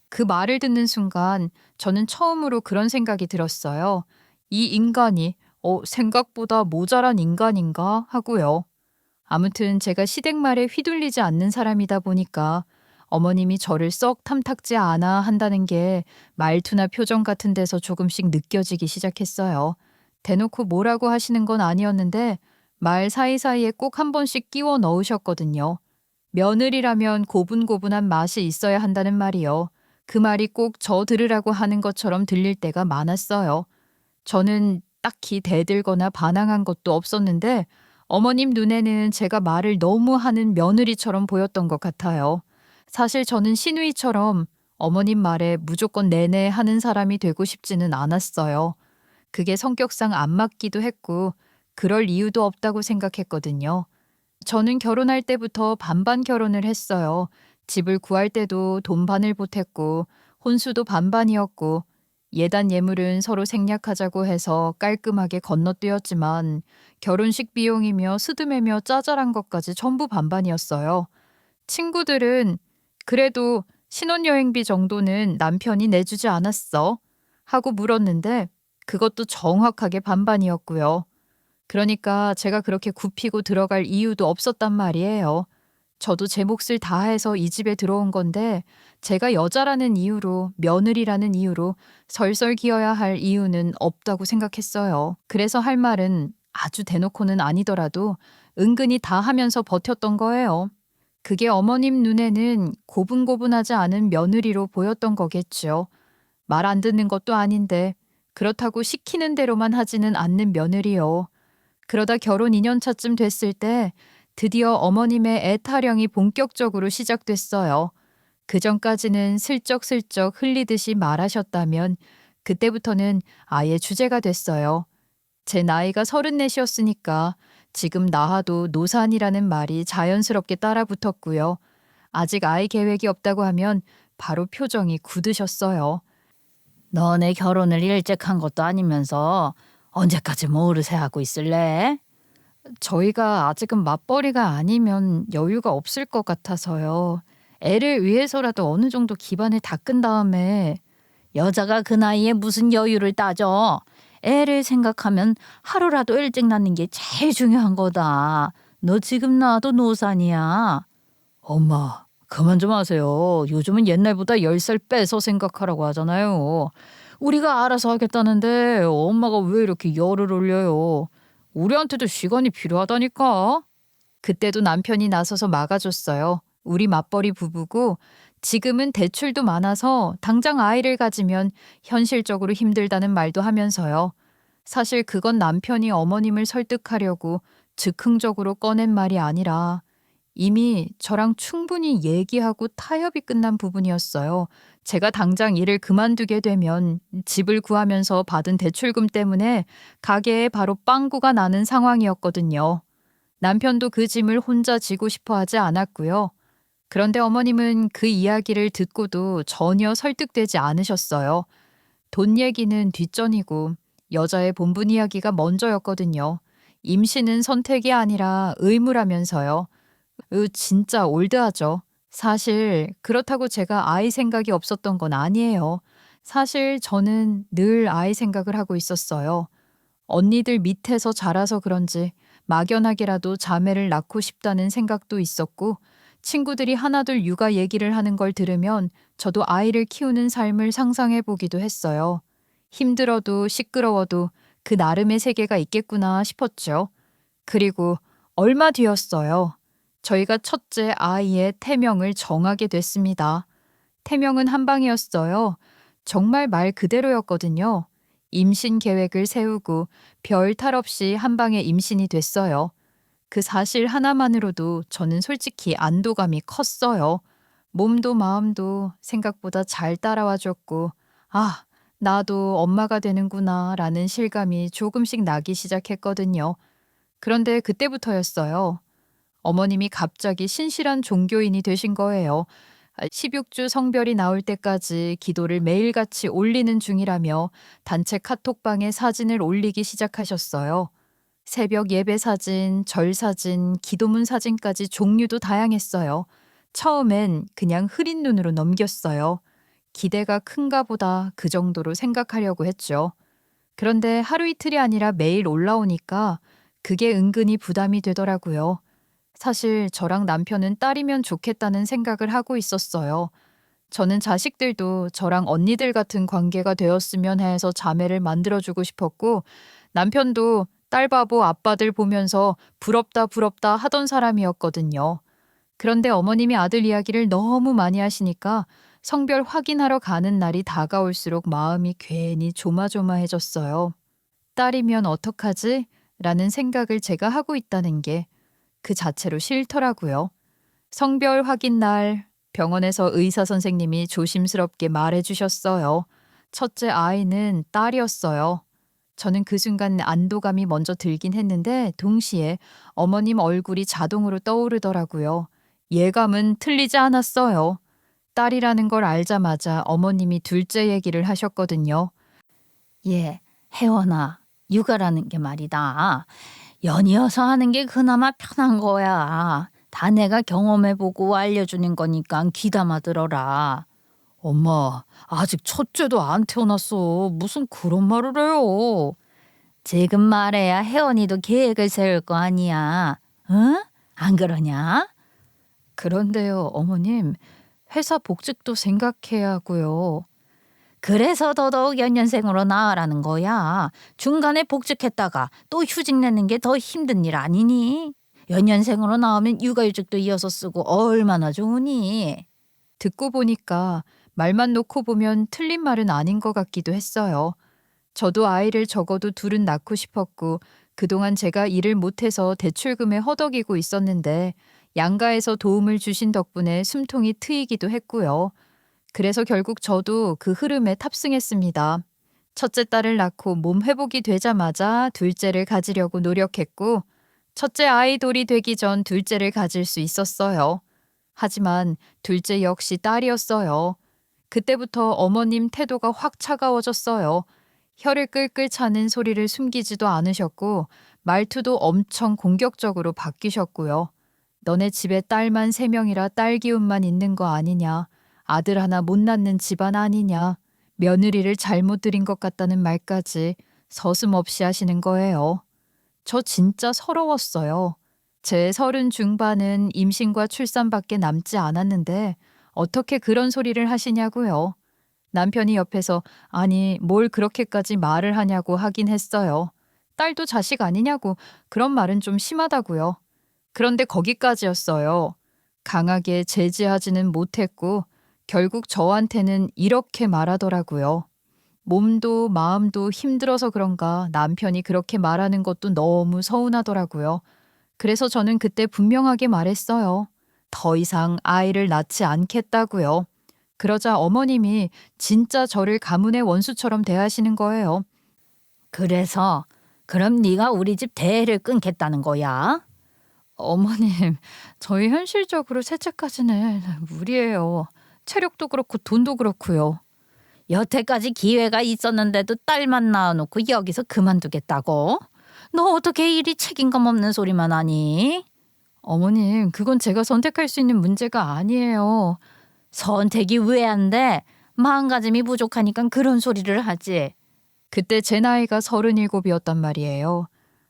그 말을 듣는 순간 저는 처음으로 그런 생각이 들었어요. 이 인간이 생각보다 모자란 인간인가 하고요. 아무튼 제가 시댁말에 휘둘리지 않는 사람이다 보니까 어머님이 저를 썩 탐탁지 않아 한다는 게 말투나 표정 같은 데서 조금씩 느껴지기 시작했어요. 대놓고 뭐라고 하시는 건 아니었는데 말 사이사이에 꼭 한 번씩 끼워 넣으셨거든요. 며느리라면 고분고분한 맛이 있어야 한다는 말이요. 그 말이 꼭 저 들으라고 하는 것처럼 들릴 때가 많았어요. 저는 딱히 대들거나 반항한 것도 없었는데 어머님 눈에는 제가 말을 너무 하는 며느리처럼 보였던 것 같아요. 사실 저는 시누이처럼 어머님 말에 무조건 내내 하는 사람이 되고 싶지는 않았어요. 그게 성격상 안 맞기도 했고 그럴 이유도 없다고 생각했거든요. 저는 결혼할 때부터 반반 결혼을 했어요. 집을 구할 때도 돈 반을 보탰고 혼수도 반반이었고 예단 예물은 서로 생략하자고 해서 깔끔하게 건너뛰었지만 결혼식 비용이며 스드메며 짜잘한 것까지 전부 반반이었어요. 친구들은 그래도 신혼여행비 정도는 남편이 내주지 않았어? 하고 물었는데 그것도 정확하게 반반이었고요. 그러니까 제가 그렇게 굽히고 들어갈 이유도 없었단 말이에요. 저도 제 몫을 다해서 이 집에 들어온 건데 제가 여자라는 이유로 며느리라는 이유로 설설 기어야 할 이유는 없다고 생각했어요. 그래서 할 말은 아주 대놓고는 아니더라도 은근히 다 하면서 버텼던 거예요. 그게 어머님 눈에는 고분고분하지 않은 며느리로 보였던 거겠죠. 말 안 듣는 것도 아닌데 그렇다고 시키는 대로만 하지는 않는 며느리요. 그러다 결혼 2년 차쯤 됐을 때 드디어 어머님의 애타령이 본격적으로 시작됐어요. 그전까지는 슬쩍슬쩍 흘리듯이 말하셨다면 그때부터는 아예 주제가 됐어요. 제 나이가 34이었으니까 지금 낳아도 노산이라는 말이 자연스럽게 따라붙었고요. 아직 아이 계획이 없다고 하면 바로 표정이 굳으셨어요. 너네 결혼을 일찍 한 것도 아니면서 언제까지 모르쇠 하고 있을래? 저희가 아직은 맞벌이가 아니면 여유가 없을 것 같아서요. 애를 위해서라도 어느 정도 기반을 닦은 다음에 여자가 그 나이에 무슨 여유를 따져. 애를 생각하면 하루라도 일찍 낳는 게 제일 중요한 거다. 너 지금 낳아도 노산이야. 엄마, 그만 좀 하세요. 요즘은 옛날보다 10살 빼서 생각하라고 하잖아요. 우리가 알아서 하겠다는데 엄마가 왜 이렇게 열을 올려요? 우리한테도 시간이 필요하다니까. 그때도 남편이 나서서 막아줬어요. 우리 맞벌이 부부고 지금은 대출도 많아서 당장 아이를 가지면 현실적으로 힘들다는 말도 하면서요. 사실 그건 남편이 어머님을 설득하려고 즉흥적으로 꺼낸 말이 아니라 이미 저랑 충분히 얘기하고 타협이 끝난 부분이었어요. 제가 당장 일을 그만두게 되면 집을 구하면서 받은 대출금 때문에 가게에 바로 빵꾸가 나는 상황이었거든요. 남편도 그 짐을 혼자 지고 싶어 하지 않았고요. 그런데 어머님은 그 이야기를 듣고도 전혀 설득되지 않으셨어요. 돈 얘기는 뒷전이고 여자의 본분 이야기가 먼저였거든요. 임신은 선택이 아니라 의무라면서요. 진짜 올드하죠. 사실 그렇다고 제가 아이 생각이 없었던 건 아니에요. 사실 저는 늘 아이 생각을 하고 있었어요. 언니들 밑에서 자라서 그런지 막연하게라도 자매를 낳고 싶다는 생각도 있었고 친구들이 하나둘 육아 얘기를 하는 걸 들으면 저도 아이를 키우는 삶을 상상해 보기도 했어요. 힘들어도 시끄러워도 그 나름의 세계가 있겠구나 싶었죠. 그리고 얼마 뒤였어요. 저희가 첫째 아이의 태명을 정하게 됐습니다. 태명은 한방이었어요. 정말 말 그대로였거든요. 임신 계획을 세우고 별 탈 없이 한방에 임신이 됐어요. 그 사실 하나만으로도 저는 솔직히 안도감이 컸어요. 몸도 마음도 생각보다 잘 따라와 줬고, 아, 나도 엄마가 되는구나 라는 실감이 조금씩 나기 시작했거든요. 그런데 그때부터였어요. 어머님이 갑자기 신실한 종교인이 되신 거예요. 16주 성별이 나올 때까지 기도를 매일같이 올리는 중이라며 단체 카톡방에 사진을 올리기 시작하셨어요. 새벽 예배 사진, 절 사진, 기도문 사진까지 종류도 다양했어요. 처음엔 그냥 흐린 눈으로 넘겼어요. 기대가 큰가 보다 그 정도로 생각하려고 했죠. 그런데 하루 이틀이 아니라 매일 올라오니까 그게 은근히 부담이 되더라고요. 사실 저랑 남편은 딸이면 좋겠다는 생각을 하고 있었어요. 저는 자식들도 저랑 언니들 같은 관계가 되었으면 해서 자매를 만들어주고 싶었고, 남편도 딸 바보 아빠들 보면서 부럽다 부럽다 하던 사람이었거든요. 그런데 어머님이 아들 이야기를 너무 많이 하시니까 성별 확인하러 가는 날이 다가올수록 마음이 괜히 조마조마해졌어요. 딸이면 어떡하지? 라는 생각을 제가 하고 있다는 게 그 자체로 싫더라고요. 성별 확인 날 병원에서 의사 선생님이 조심스럽게 말해 주셨어요. 첫째 아이는 딸이었어요. 저는 그 순간 안도감이 먼저 들긴 했는데 동시에 어머님 얼굴이 자동으로 떠오르더라고요. 예감은 틀리지 않았어요. 딸이라는 걸 알자마자 어머님이 둘째 얘기를 하셨거든요. 예, 혜원아, 육아라는 게 말이다. 연이어서 하는 게 그나마 편한 거야. 다 내가 경험해보고 알려주는 거니까 귀담아 들어라. 엄마, 아직 첫째도 안 태어났어. 무슨 그런 말을 해요. 지금 말해야 혜원이도 계획을 세울 거 아니야. 응? 안 그러냐? 그런데요, 어머님, 회사 복직도 생각해야 하고요. 그래서 더더욱 연년생으로 나으라는 거야. 중간에 복직했다가 또 휴직 내는 게 더 힘든 일 아니니? 연년생으로 나오면 육아휴직도 이어서 쓰고 얼마나 좋으니? 듣고 보니까 말만 놓고 보면 틀린 말은 아닌 것 같기도 했어요. 저도 아이를 적어도 둘은 낳고 싶었고 그동안 제가 일을 못해서 대출금에 허덕이고 있었는데 양가에서 도움을 주신 덕분에 숨통이 트이기도 했고요. 그래서 결국 저도 그 흐름에 탑승했습니다. 첫째 딸을 낳고 몸 회복이 되자마자 둘째를 가지려고 노력했고 첫째 아이돌이 되기 전 둘째를 가질 수 있었어요. 하지만 둘째 역시 딸이었어요. 그때부터 어머님 태도가 확 차가워졌어요. 혀를 끌끌 차는 소리를 숨기지도 않으셨고 말투도 엄청 공격적으로 바뀌셨고요. 너네 집에 딸만 3명이라 딸 기운만 있는 거 아니냐. 아들 하나 못 낳는 집안 아니냐. 며느리를 잘못 들인 것 같다는 말까지 서슴없이 하시는 거예요. 저 진짜 서러웠어요. 제 30 중반은 임신과 출산밖에 남지 않았는데 어떻게 그런 소리를 하시냐고요. 남편이 옆에서 아니 뭘 그렇게까지 말을 하냐고 하긴 했어요. 딸도 자식 아니냐고 그런 말은 좀 심하다고요. 그런데 거기까지였어요. 강하게 제지하지는 못했고 결국 저한테는 이렇게 말하더라고요. 몸도 마음도 힘들어서 그런가 남편이 그렇게 말하는 것도 너무 서운하더라고요. 그래서 저는 그때 분명하게 말했어요. 더 이상 아이를 낳지 않겠다고요. 그러자 어머님이 진짜 저를 가문의 원수처럼 대하시는 거예요. 그래서 그럼 네가 우리 집 대를 끊겠다는 거야? 어머님, 저희 현실적으로 셋째까지는 무리예요. 체력도 그렇고 돈도 그렇고요. 여태까지 기회가 있었는데도 딸만 낳아놓고 여기서 그만두겠다고? 너 어떻게 이리 책임감 없는 소리만 하니? 어머님, 그건 제가 선택할 수 있는 문제가 아니에요. 선택이 왜 안 돼? 마음가짐이 부족하니까 그런 소리를 하지. 그때 제 나이가 37이었단 말이에요.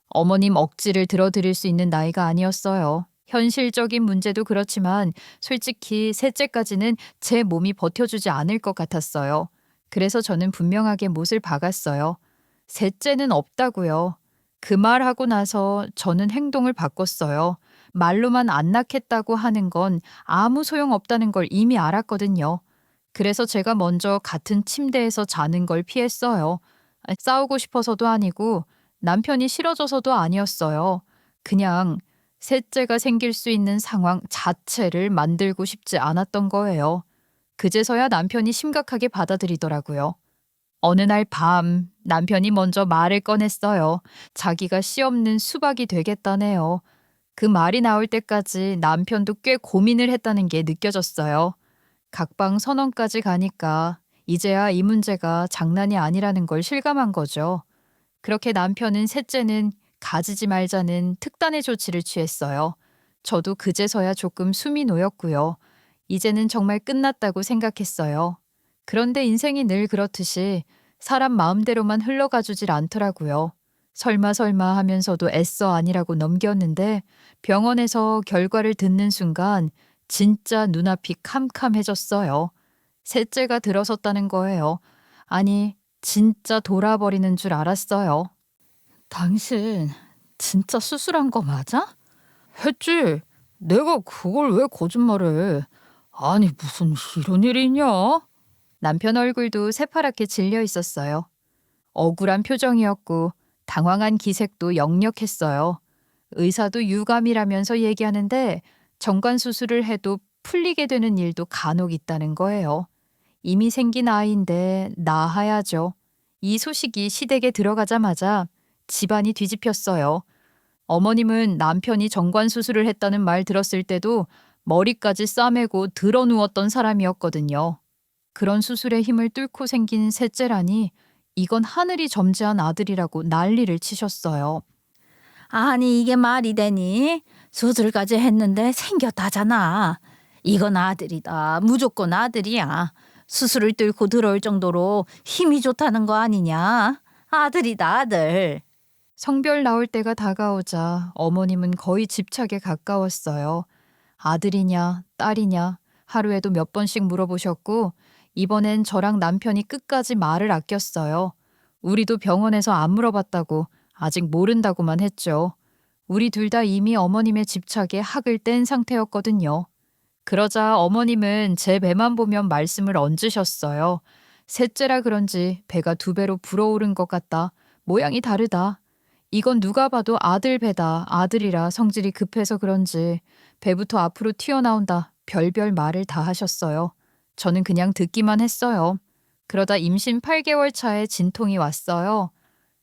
어머님 억지를 들어드릴 수 있는 나이가 아니었어요. 현실적인 문제도 그렇지만 솔직히 셋째까지는 제 몸이 버텨주지 않을 것 같았어요. 그래서 저는 분명하게 못을 박았어요. 셋째는 없다고요. 그 말하고 나서 저는 행동을 바꿨어요. 말로만 안 낳겠다고 하는 건 아무 소용없다는 걸 이미 알았거든요. 그래서 제가 먼저 같은 침대에서 자는 걸 피했어요. 싸우고 싶어서도 아니고 남편이 싫어져서도 아니었어요. 그냥 셋째가 생길 수 있는 상황 자체를 만들고 싶지 않았던 거예요. 그제서야 남편이 심각하게 받아들이더라고요. 어느 날 밤 남편이 먼저 말을 꺼냈어요. 자기가 씨 없는 수박이 되겠다네요. 그 말이 나올 때까지 남편도 꽤 고민을 했다는 게 느껴졌어요. 각방 선언까지 가니까 이제야 이 문제가 장난이 아니라는 걸 실감한 거죠. 그렇게 남편은 셋째는 가지지 말자는 특단의 조치를 취했어요. 저도 그제서야 조금 숨이 놓였고요. 이제는 정말 끝났다고 생각했어요. 그런데 인생이 늘 그렇듯이 사람 마음대로만 흘러가 주질 않더라고요. 설마 하면서도 애써 아니라고 넘겼는데 병원에서 결과를 듣는 순간 진짜 눈앞이 캄캄해졌어요. 셋째가 들어섰다는 거예요. 아니, 진짜 돌아버리는 줄 알았어요. 당신 진짜 수술한 거 맞아? 했지. 내가 그걸 왜 거짓말해. 아니, 무슨 이런 일이 있냐? 남편 얼굴도 새파랗게 질려 있었어요. 억울한 표정이었고 당황한 기색도 역력했어요. 의사도 유감이라면서 얘기하는데 정관 수술을 해도 풀리게 되는 일도 간혹 있다는 거예요. 이미 생긴 아이인데 낳아야죠. 이 소식이 시댁에 들어가자마자 집안이 뒤집혔어요. 어머님은 남편이 정관 수술을 했다는 말 들었을 때도 머리까지 싸매고 드러누웠던 사람이었거든요. 그런 수술의 힘을 뚫고 생긴 셋째라니 이건 하늘이 점지한 아들이라고 난리를 치셨어요. 아니 이게 말이 되니? 수술까지 했는데 생겼다잖아. 이건 아들이다. 무조건 아들이야. 수술을 뚫고 들어올 정도로 힘이 좋다는 거 아니냐? 아들이다 아들. 성별 나올 때가 다가오자 어머님은 거의 집착에 가까웠어요. 아들이냐 딸이냐 하루에도 몇 번씩 물어보셨고 이번엔 저랑 남편이 끝까지 말을 아꼈어요. 우리도 병원에서 안 물어봤다고 아직 모른다고만 했죠. 우리 둘 다 이미 어머님의 집착에 학을 뗀 상태였거든요. 그러자 어머님은 제 배만 보면 말씀을 얹으셨어요. 셋째라 그런지 배가 2배로 불어오른 것 같다. 모양이 다르다. 이건 누가 봐도 아들 배다. 아들이라 성질이 급해서 그런지 배부터 앞으로 튀어나온다. 별별 말을 다 하셨어요. 저는 그냥 듣기만 했어요. 그러다 임신 8개월 차에 진통이 왔어요.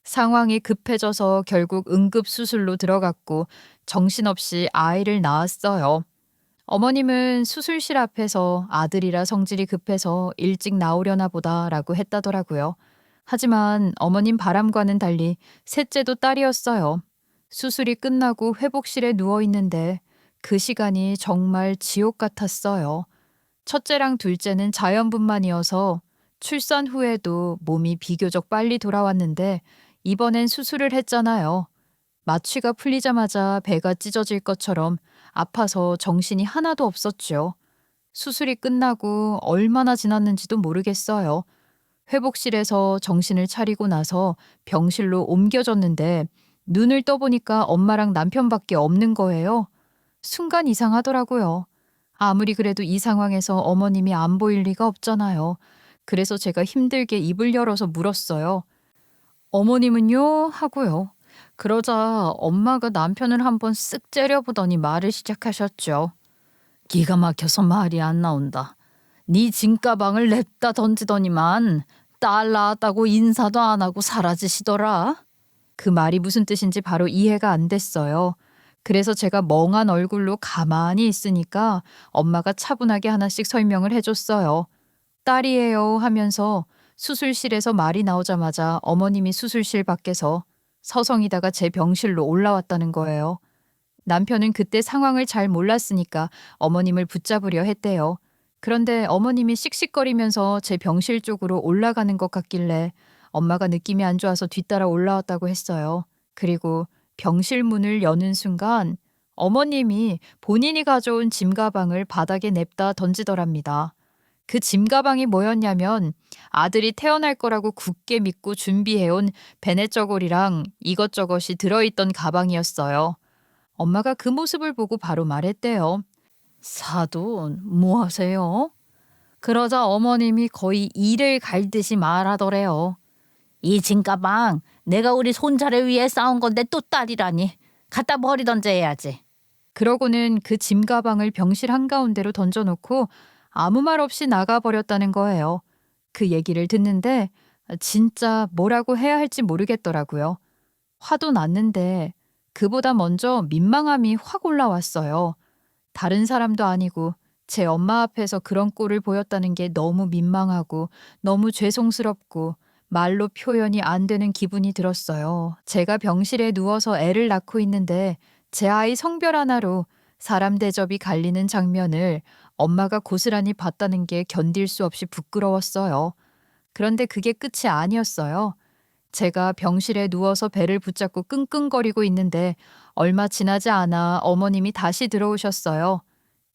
상황이 급해져서 결국 응급수술로 들어갔고 정신없이 아이를 낳았어요. 어머님은 수술실 앞에서 아들이라 성질이 급해서 일찍 나오려나 보다라고 했다더라고요. 하지만 어머님 바람과는 달리 셋째도 딸이었어요. 수술이 끝나고 회복실에 누워 있는데 그 시간이 정말 지옥 같았어요. 첫째랑 둘째는 자연분만이어서 출산 후에도 몸이 비교적 빨리 돌아왔는데 이번엔 수술을 했잖아요. 마취가 풀리자마자 배가 찢어질 것처럼 아파서 정신이 하나도 없었죠. 수술이 끝나고 얼마나 지났는지도 모르겠어요. 회복실에서 정신을 차리고 나서 병실로 옮겨졌는데 눈을 떠보니까 엄마랑 남편밖에 없는 거예요. 순간 이상하더라고요. 아무리 그래도 이 상황에서 어머님이 안 보일 리가 없잖아요. 그래서 제가 힘들게 입을 열어서 물었어요. 어머님은요? 하고요. 그러자 엄마가 남편을 한번 쓱 째려보더니 말을 시작하셨죠. 기가 막혀서 말이 안 나온다. 네 짐가방을 냅다 던지더니만 딸 낳았다고 인사도 안 하고 사라지시더라. 그 말이 무슨 뜻인지 바로 이해가 안 됐어요. 그래서 제가 멍한 얼굴로 가만히 있으니까 엄마가 차분하게 하나씩 설명을 해줬어요. 딸이에요 하면서 수술실에서 말이 나오자마자 어머님이 수술실 밖에서 서성이다가 제 병실로 올라왔다는 거예요. 남편은 그때 상황을 잘 몰랐으니까 어머님을 붙잡으려 했대요. 그런데 어머님이 씩씩거리면서 제 병실 쪽으로 올라가는 것 같길래 엄마가 느낌이 안 좋아서 뒤따라 올라왔다고 했어요. 그리고 병실 문을 여는 순간 어머님이 본인이 가져온 짐가방을 바닥에 냅다 던지더랍니다. 그 짐가방이 뭐였냐면 아들이 태어날 거라고 굳게 믿고 준비해온 베네저골이랑 이것저것이 들어있던 가방이었어요. 엄마가 그 모습을 보고 바로 말했대요. 사돈, 뭐 하세요? 그러자 어머님이 거의 이를 갈듯이 말하더래요. 이 진가방 내가 우리 손자를 위해 싸운 건데 또 딸이라니. 갖다 버리던지 해야지. 그러고는 그 짐 가방을 병실 한가운데로 던져놓고 아무 말 없이 나가버렸다는 거예요. 그 얘기를 듣는데 진짜 뭐라고 해야 할지 모르겠더라고요. 화도 났는데 그보다 먼저 민망함이 확 올라왔어요. 다른 사람도 아니고 제 엄마 앞에서 그런 꼴을 보였다는 게 너무 민망하고 너무 죄송스럽고 말로 표현이 안 되는 기분이 들었어요. 제가 병실에 누워서 애를 낳고 있는데 제 아이 성별 하나로 사람 대접이 갈리는 장면을 엄마가 고스란히 봤다는 게 견딜 수 없이 부끄러웠어요. 그런데 그게 끝이 아니었어요. 제가 병실에 누워서 배를 붙잡고 끙끙거리고 있는데 얼마 지나지 않아 어머님이 다시 들어오셨어요.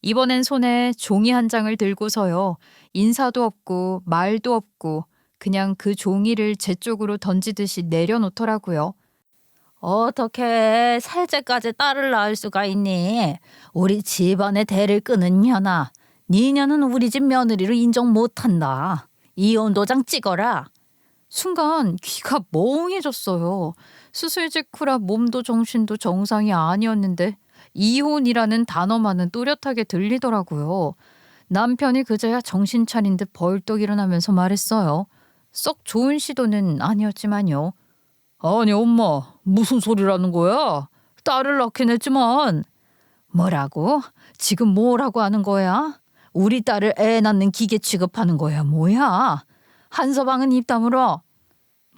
이번엔 손에 종이 한 장을 들고서요. 인사도 없고 말도 없고 그냥 그 종이를 제 쪽으로 던지듯이 내려놓더라고요. 어떻게 셋째까지 딸을 낳을 수가 있니? 우리 집안의 대를 끄는 년아. 네 년은 우리 집 며느리로 인정 못한다. 이혼 도장 찍어라. 순간 귀가 멍해졌어요. 수술 직후라 몸도 정신도 정상이 아니었는데 이혼이라는 단어만은 또렷하게 들리더라고요. 남편이 그제야 정신 차린 듯 벌떡 일어나면서 말했어요. 썩 좋은 시도는 아니었지만요. 아니 엄마 무슨 소리라는 거야? 딸을 낳긴 했지만. 뭐라고? 지금 뭐라고 하는 거야? 우리 딸을 애 낳는 기계 취급하는 거야 뭐야? 한서방은 입 다물어.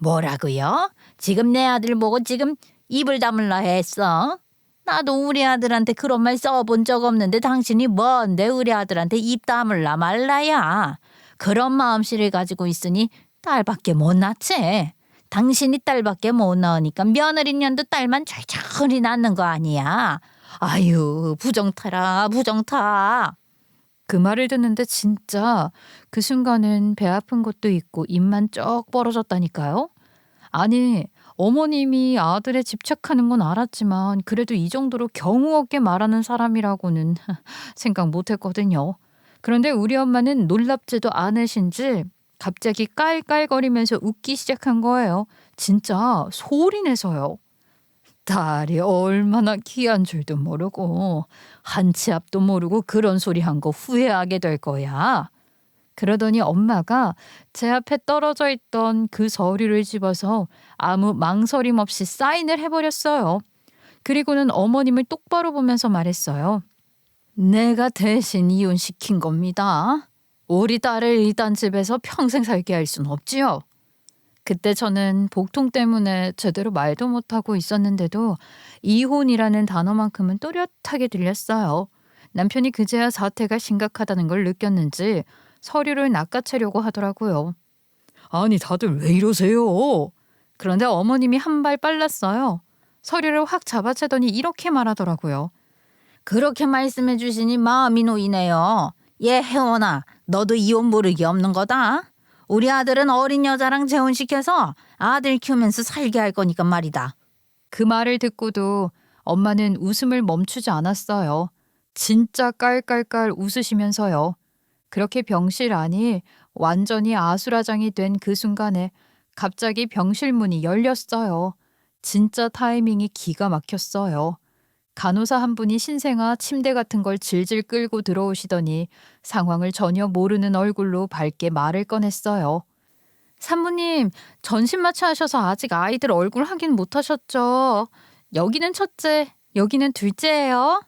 뭐라고요? 지금 내 아들 보고 지금 입을 다물라 했어? 나도 우리 아들한테 그런 말 써본 적 없는데 당신이 뭔데 우리 아들한테 입 다물라 말라야. 그런 마음씨를 가지고 있으니 딸밖에 못 낳지. 당신이 딸밖에 못 낳으니까 며느리년도 딸만 철철히 낳는 거 아니야. 아유 부정타라 부정타. 그 말을 듣는데 진짜 그 순간은 배 아픈 것도 있고 입만 쩍 벌어졌다니까요. 아니 어머님이 아들에 집착하는 건 알았지만 그래도 이 정도로 경우 없게 말하는 사람이라고는 생각 못했거든요. 그런데 우리 엄마는 놀랍지도 않으신지 갑자기 깔깔거리면서 웃기 시작한 거예요. 진짜 소리내서요. 딸이 얼마나 귀한 줄도 모르고 한 치 앞도 모르고 그런 소리 한 거 후회하게 될 거야. 그러더니 엄마가 제 앞에 떨어져 있던 그 서류를 집어서 아무 망설임 없이 사인을 해버렸어요. 그리고는 어머님을 똑바로 보면서 말했어요. 내가 대신 이혼시킨 겁니다. 우리 딸을 이딴 집에서 평생 살게 할 순 없지요. 그때 저는 복통 때문에 제대로 말도 못하고 있었는데도 이혼이라는 단어만큼은 또렷하게 들렸어요. 남편이 그제야 사태가 심각하다는 걸 느꼈는지 서류를 낚아채려고 하더라고요. 아니 다들 왜 이러세요? 그런데 어머님이 한 발 빨랐어요. 서류를 확 잡아채더니 이렇게 말하더라고요. 그렇게 말씀해 주시니 마음이 놓이네요. 얘 혜원아 너도 이혼 모르기 없는 거다. 우리 아들은 어린 여자랑 재혼시켜서 아들 키우면서 살게 할 거니까 말이다. 그 말을 듣고도 엄마는 웃음을 멈추지 않았어요. 진짜 깔깔깔 웃으시면서요. 그렇게 병실 안이 완전히 아수라장이 된 그 순간에 갑자기 병실 문이 열렸어요. 진짜 타이밍이 기가 막혔어요. 간호사 한 분이 신생아 침대 같은 걸 질질 끌고 들어오시더니 상황을 전혀 모르는 얼굴로 밝게 말을 꺼냈어요. 산모님, 전신 마취하셔서 아직 아이들 얼굴 확인 못하셨죠? 여기는 첫째, 여기는 둘째예요.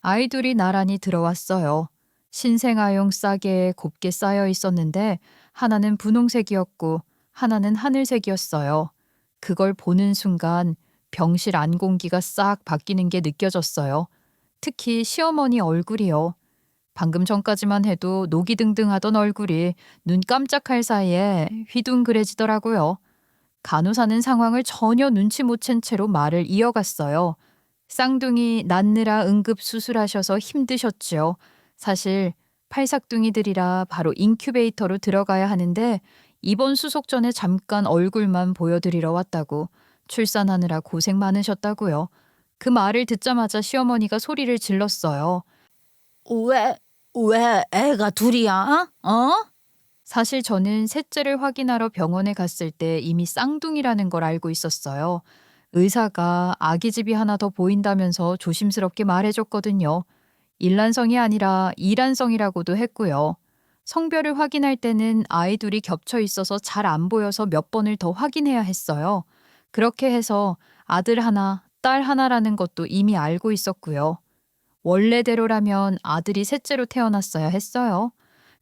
아이들이 나란히 들어왔어요. 신생아용 싸개에 곱게 쌓여 있었는데 하나는 분홍색이었고 하나는 하늘색이었어요. 그걸 보는 순간 병실 안 공기가 싹 바뀌는 게 느껴졌어요. 특히 시어머니 얼굴이요. 방금 전까지만 해도 노기등등하던 얼굴이 눈 깜짝할 사이에 휘둥그레지더라고요. 간호사는 상황을 전혀 눈치 못 챈 채로 말을 이어갔어요. 쌍둥이 낳느라 응급 수술하셔서 힘드셨지요. 사실 팔삭둥이들이라 바로 인큐베이터로 들어가야 하는데 입원 수속 전에 잠깐 얼굴만 보여드리러 왔다고 출산하느라 고생 많으셨다고요. 그 말을 듣자마자 시어머니가 소리를 질렀어요. 왜 애가 둘이야? 어? 사실 저는 셋째를 확인하러 병원에 갔을 때 이미 쌍둥이라는 걸 알고 있었어요. 의사가 아기집이 하나 더 보인다면서 조심스럽게 말해줬거든요. 일란성이 아니라 이란성이라고도 했고요. 성별을 확인할 때는 아이 둘이 겹쳐 있어서 잘 안 보여서 몇 번을 더 확인해야 했어요. 그렇게 해서 아들 하나, 딸 하나라는 것도 이미 알고 있었고요. 원래대로라면 아들이 셋째로 태어났어야 했어요.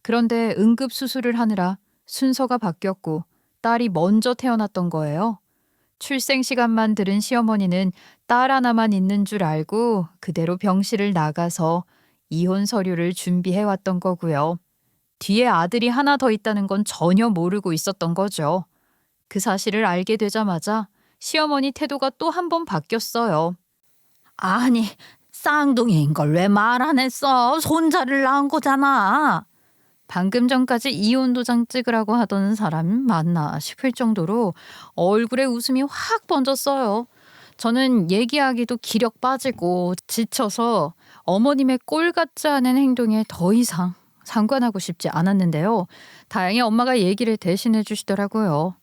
그런데 응급수술을 하느라 순서가 바뀌었고 딸이 먼저 태어났던 거예요. 출생 시간만 들은 시어머니는 딸 하나만 있는 줄 알고 그대로 병실을 나가서 이혼 서류를 준비해 왔던 거고요. 뒤에 아들이 하나 더 있다는 건 전혀 모르고 있었던 거죠. 그 사실을 알게 되자마자 시어머니 태도가 또 한 번 바뀌었어요. 아니, 쌍둥이인 걸 왜 말 안 했어? 손자를 낳은 거잖아. 방금 전까지 이혼 도장 찍으라고 하던 사람이 맞나 싶을 정도로 얼굴에 웃음이 확 번졌어요. 저는 얘기하기도 기력 빠지고 지쳐서 어머님의 꼴 같지 않은 행동에 더 이상 상관하고 싶지 않았는데요. 다행히 엄마가 얘기를 대신해 주시더라고요.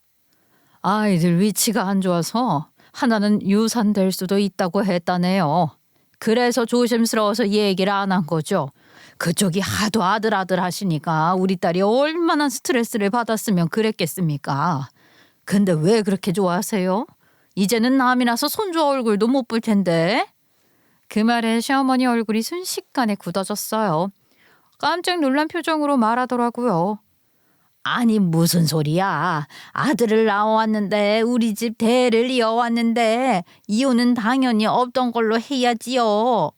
아이들 위치가 안 좋아서 하나는 유산될 수도 있다고 했다네요. 그래서 조심스러워서 얘기를 안 한 거죠. 그쪽이 하도 아들 하시니까 우리 딸이 얼마나 스트레스를 받았으면 그랬겠습니까? 근데 왜 그렇게 좋아하세요? 이제는 남이라서 손주 얼굴도 못 볼 텐데. 그 말에 시어머니 얼굴이 순식간에 굳어졌어요. 깜짝 놀란 표정으로 말하더라고요. 아니 무슨 소리야. 아들을 낳아왔는데 우리 집 대를 이어왔는데 이혼은 당연히 없던 걸로 해야지요.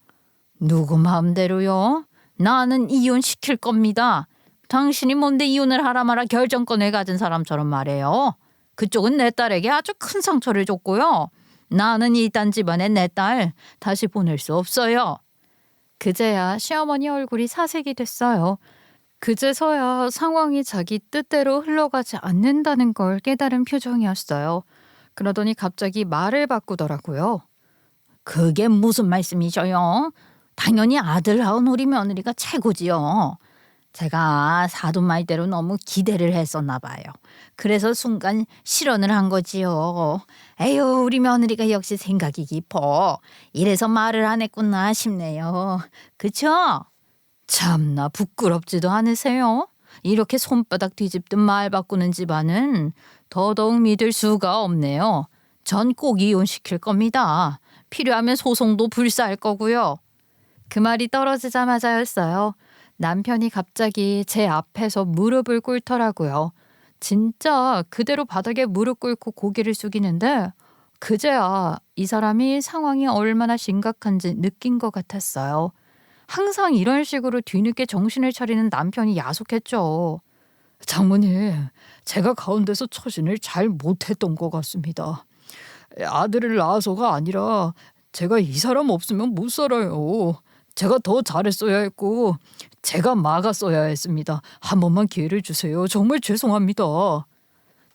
누구 마음대로요? 나는 이혼시킬 겁니다. 당신이 뭔데 이혼을 하라 마라 결정권을 가진 사람처럼 말해요. 그쪽은 내 딸에게 아주 큰 상처를 줬고요. 나는 이딴 집안에 내 딸 다시 보낼 수 없어요. 그제야 시어머니 얼굴이 사색이 됐어요. 그제서야 상황이 자기 뜻대로 흘러가지 않는다는 걸 깨달은 표정이었어요. 그러더니 갑자기 말을 바꾸더라고요. 그게 무슨 말씀이셔요? 당연히 아들 낳은 우리 며느리가 최고지요. 제가 사돈 말대로 너무 기대를 했었나 봐요. 그래서 순간 실언을 한 거지요. 에휴, 우리 며느리가 역시 생각이 깊어. 이래서 말을 안 했구나 싶네요. 그쵸? 참나 부끄럽지도 않으세요? 이렇게 손바닥 뒤집듯 말 바꾸는 집안은 더더욱 믿을 수가 없네요. 전 꼭 이혼시킬 겁니다. 필요하면 소송도 불사할 거고요. 그 말이 떨어지자마자였어요. 남편이 갑자기 제 앞에서 무릎을 꿇더라고요. 진짜 그대로 바닥에 무릎 꿇고 고개를 숙이는데 그제야 이 사람이 상황이 얼마나 심각한지 느낀 것 같았어요. 항상 이런 식으로 뒤늦게 정신을 차리는 남편이 야속했죠. 장모님, 제가 가운데서 처신을 잘 못했던 것 같습니다. 아들을 낳아서가 아니라 제가 이 사람 없으면 못 살아요. 제가 더 잘했어야 했고 제가 막았어야 했습니다. 한 번만 기회를 주세요. 정말 죄송합니다.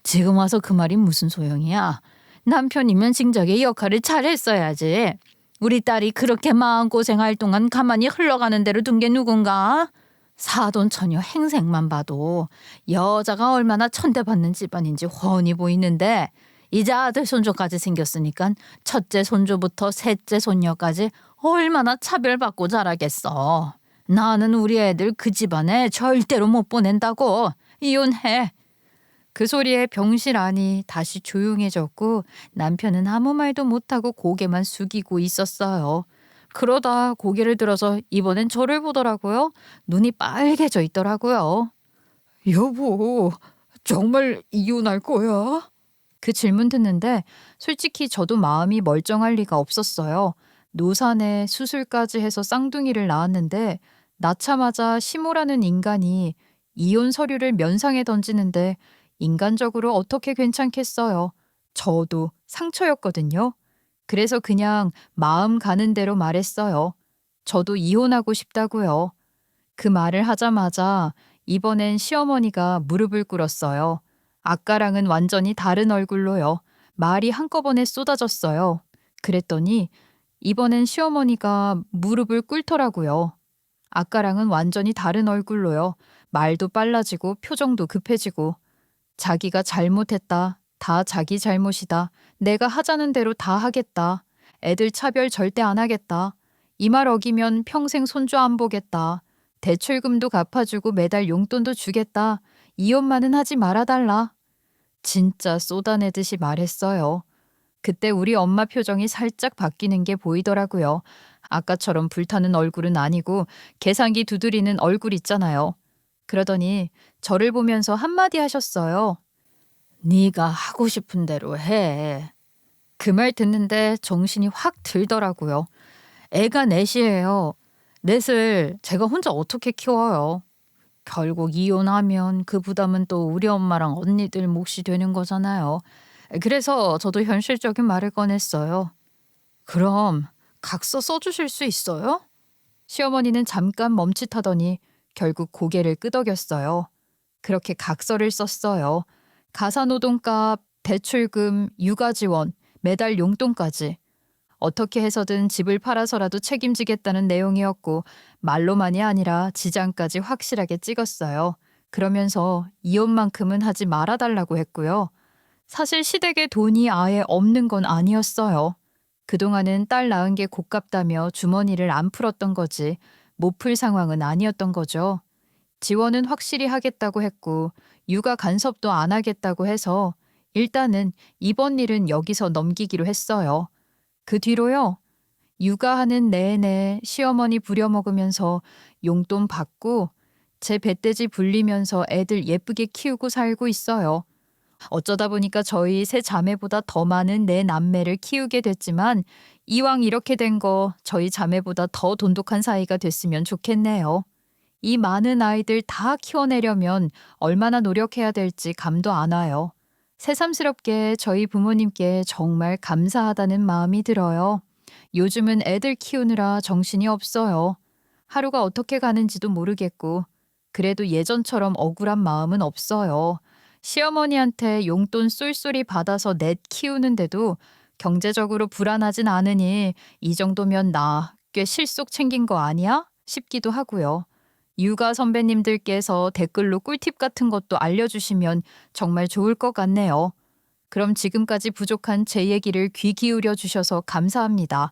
지금 와서 그 말이 무슨 소용이야? 남편이면 진작에 역할을 잘했어야지. 우리 딸이 그렇게 마음고생할 동안 가만히 흘러가는 대로 둔 게 누군가? 사돈 처녀 행색만 봐도 여자가 얼마나 천대받는 집안인지 훤히 보이는데 이제 아들 손주까지 생겼으니까 첫째 손주부터 셋째 손녀까지 얼마나 차별받고 자라겠어. 나는 우리 애들 그 집안에 절대로 못 보낸다고. 이혼해. 그 소리에 병실 안이 다시 조용해졌고 남편은 아무 말도 못하고 고개만 숙이고 있었어요. 그러다 고개를 들어서 이번엔 저를 보더라고요. 눈이 빨개져 있더라고요. 여보, 정말 이혼할 거야? 그 질문 듣는데 솔직히 저도 마음이 멀쩡할 리가 없었어요. 노산에 수술까지 해서 쌍둥이를 낳았는데 낳자마자 시모라는 인간이 이혼 서류를 면상에 던지는데 인간적으로 어떻게 괜찮겠어요. 저도 상처였거든요. 그래서 그냥 마음 가는 대로 말했어요. 저도 이혼하고 싶다고요. 그 말을 하자마자 이번엔 시어머니가 무릎을 꿇었어요. 아까랑은 완전히 다른 얼굴로요. 말이 한꺼번에 쏟아졌어요. 그랬더니 이번엔 시어머니가 무릎을 꿇더라고요. 아까랑은 완전히 다른 얼굴로요. 말도 빨라지고 표정도 급해지고 자기가 잘못했다. 다 자기 잘못이다. 내가 하자는 대로 다 하겠다. 애들 차별 절대 안 하겠다. 이 말 어기면 평생 손주 안 보겠다. 대출금도 갚아주고 매달 용돈도 주겠다. 이혼만은 하지 말아달라. 진짜 쏟아내듯이 말했어요. 그때 우리 엄마 표정이 살짝 바뀌는 게 보이더라고요. 아까처럼 불타는 얼굴은 아니고 계산기 두드리는 얼굴 있잖아요. 그러더니 저를 보면서 한마디 하셨어요. 네가 하고 싶은 대로 해. 그 말 듣는데 정신이 확 들더라고요. 애가 넷이에요. 넷을 제가 혼자 어떻게 키워요. 결국 이혼하면 그 부담은 또 우리 엄마랑 언니들 몫이 되는 거잖아요. 그래서 저도 현실적인 말을 꺼냈어요. 그럼 각서 써주실 수 있어요? 시어머니는 잠깐 멈칫하더니 결국 고개를 끄덕였어요. 그렇게 각서를 썼어요. 가사노동값, 대출금, 육아지원, 매달 용돈까지. 어떻게 해서든 집을 팔아서라도 책임지겠다는 내용이었고 말로만이 아니라 지장까지 확실하게 찍었어요. 그러면서 이혼만큼은 하지 말아달라고 했고요. 사실 시댁에 돈이 아예 없는 건 아니었어요. 그동안은 딸 낳은 게 고깝다며 주머니를 안 풀었던 거지 못 풀 상황은 아니었던 거죠. 지원은 확실히 하겠다고 했고 육아 간섭도 안 하겠다고 해서 일단은 이번 일은 여기서 넘기기로 했어요. 그 뒤로요. 육아하는 내내 시어머니 부려먹으면서 용돈 받고 제 뱃돼지 불리면서 애들 예쁘게 키우고 살고 있어요. 어쩌다 보니까 저희 세 자매보다 더 많은 네 남매를 키우게 됐지만 이왕 이렇게 된 거 저희 자매보다 더 돈독한 사이가 됐으면 좋겠네요. 이 많은 아이들 다 키워내려면 얼마나 노력해야 될지 감도 안 와요. 새삼스럽게 저희 부모님께 정말 감사하다는 마음이 들어요. 요즘은 애들 키우느라 정신이 없어요. 하루가 어떻게 가는지도 모르겠고 그래도 예전처럼 억울한 마음은 없어요. 시어머니한테 용돈 쏠쏠이 받아서 넷 키우는데도 경제적으로 불안하진 않으니 이 정도면 나 꽤 실속 챙긴 거 아니야? 싶기도 하고요. 육아 선배님들께서 댓글로 꿀팁 같은 것도 알려주시면 정말 좋을 것 같네요. 그럼 지금까지 부족한 제 얘기를 귀 기울여 주셔서 감사합니다.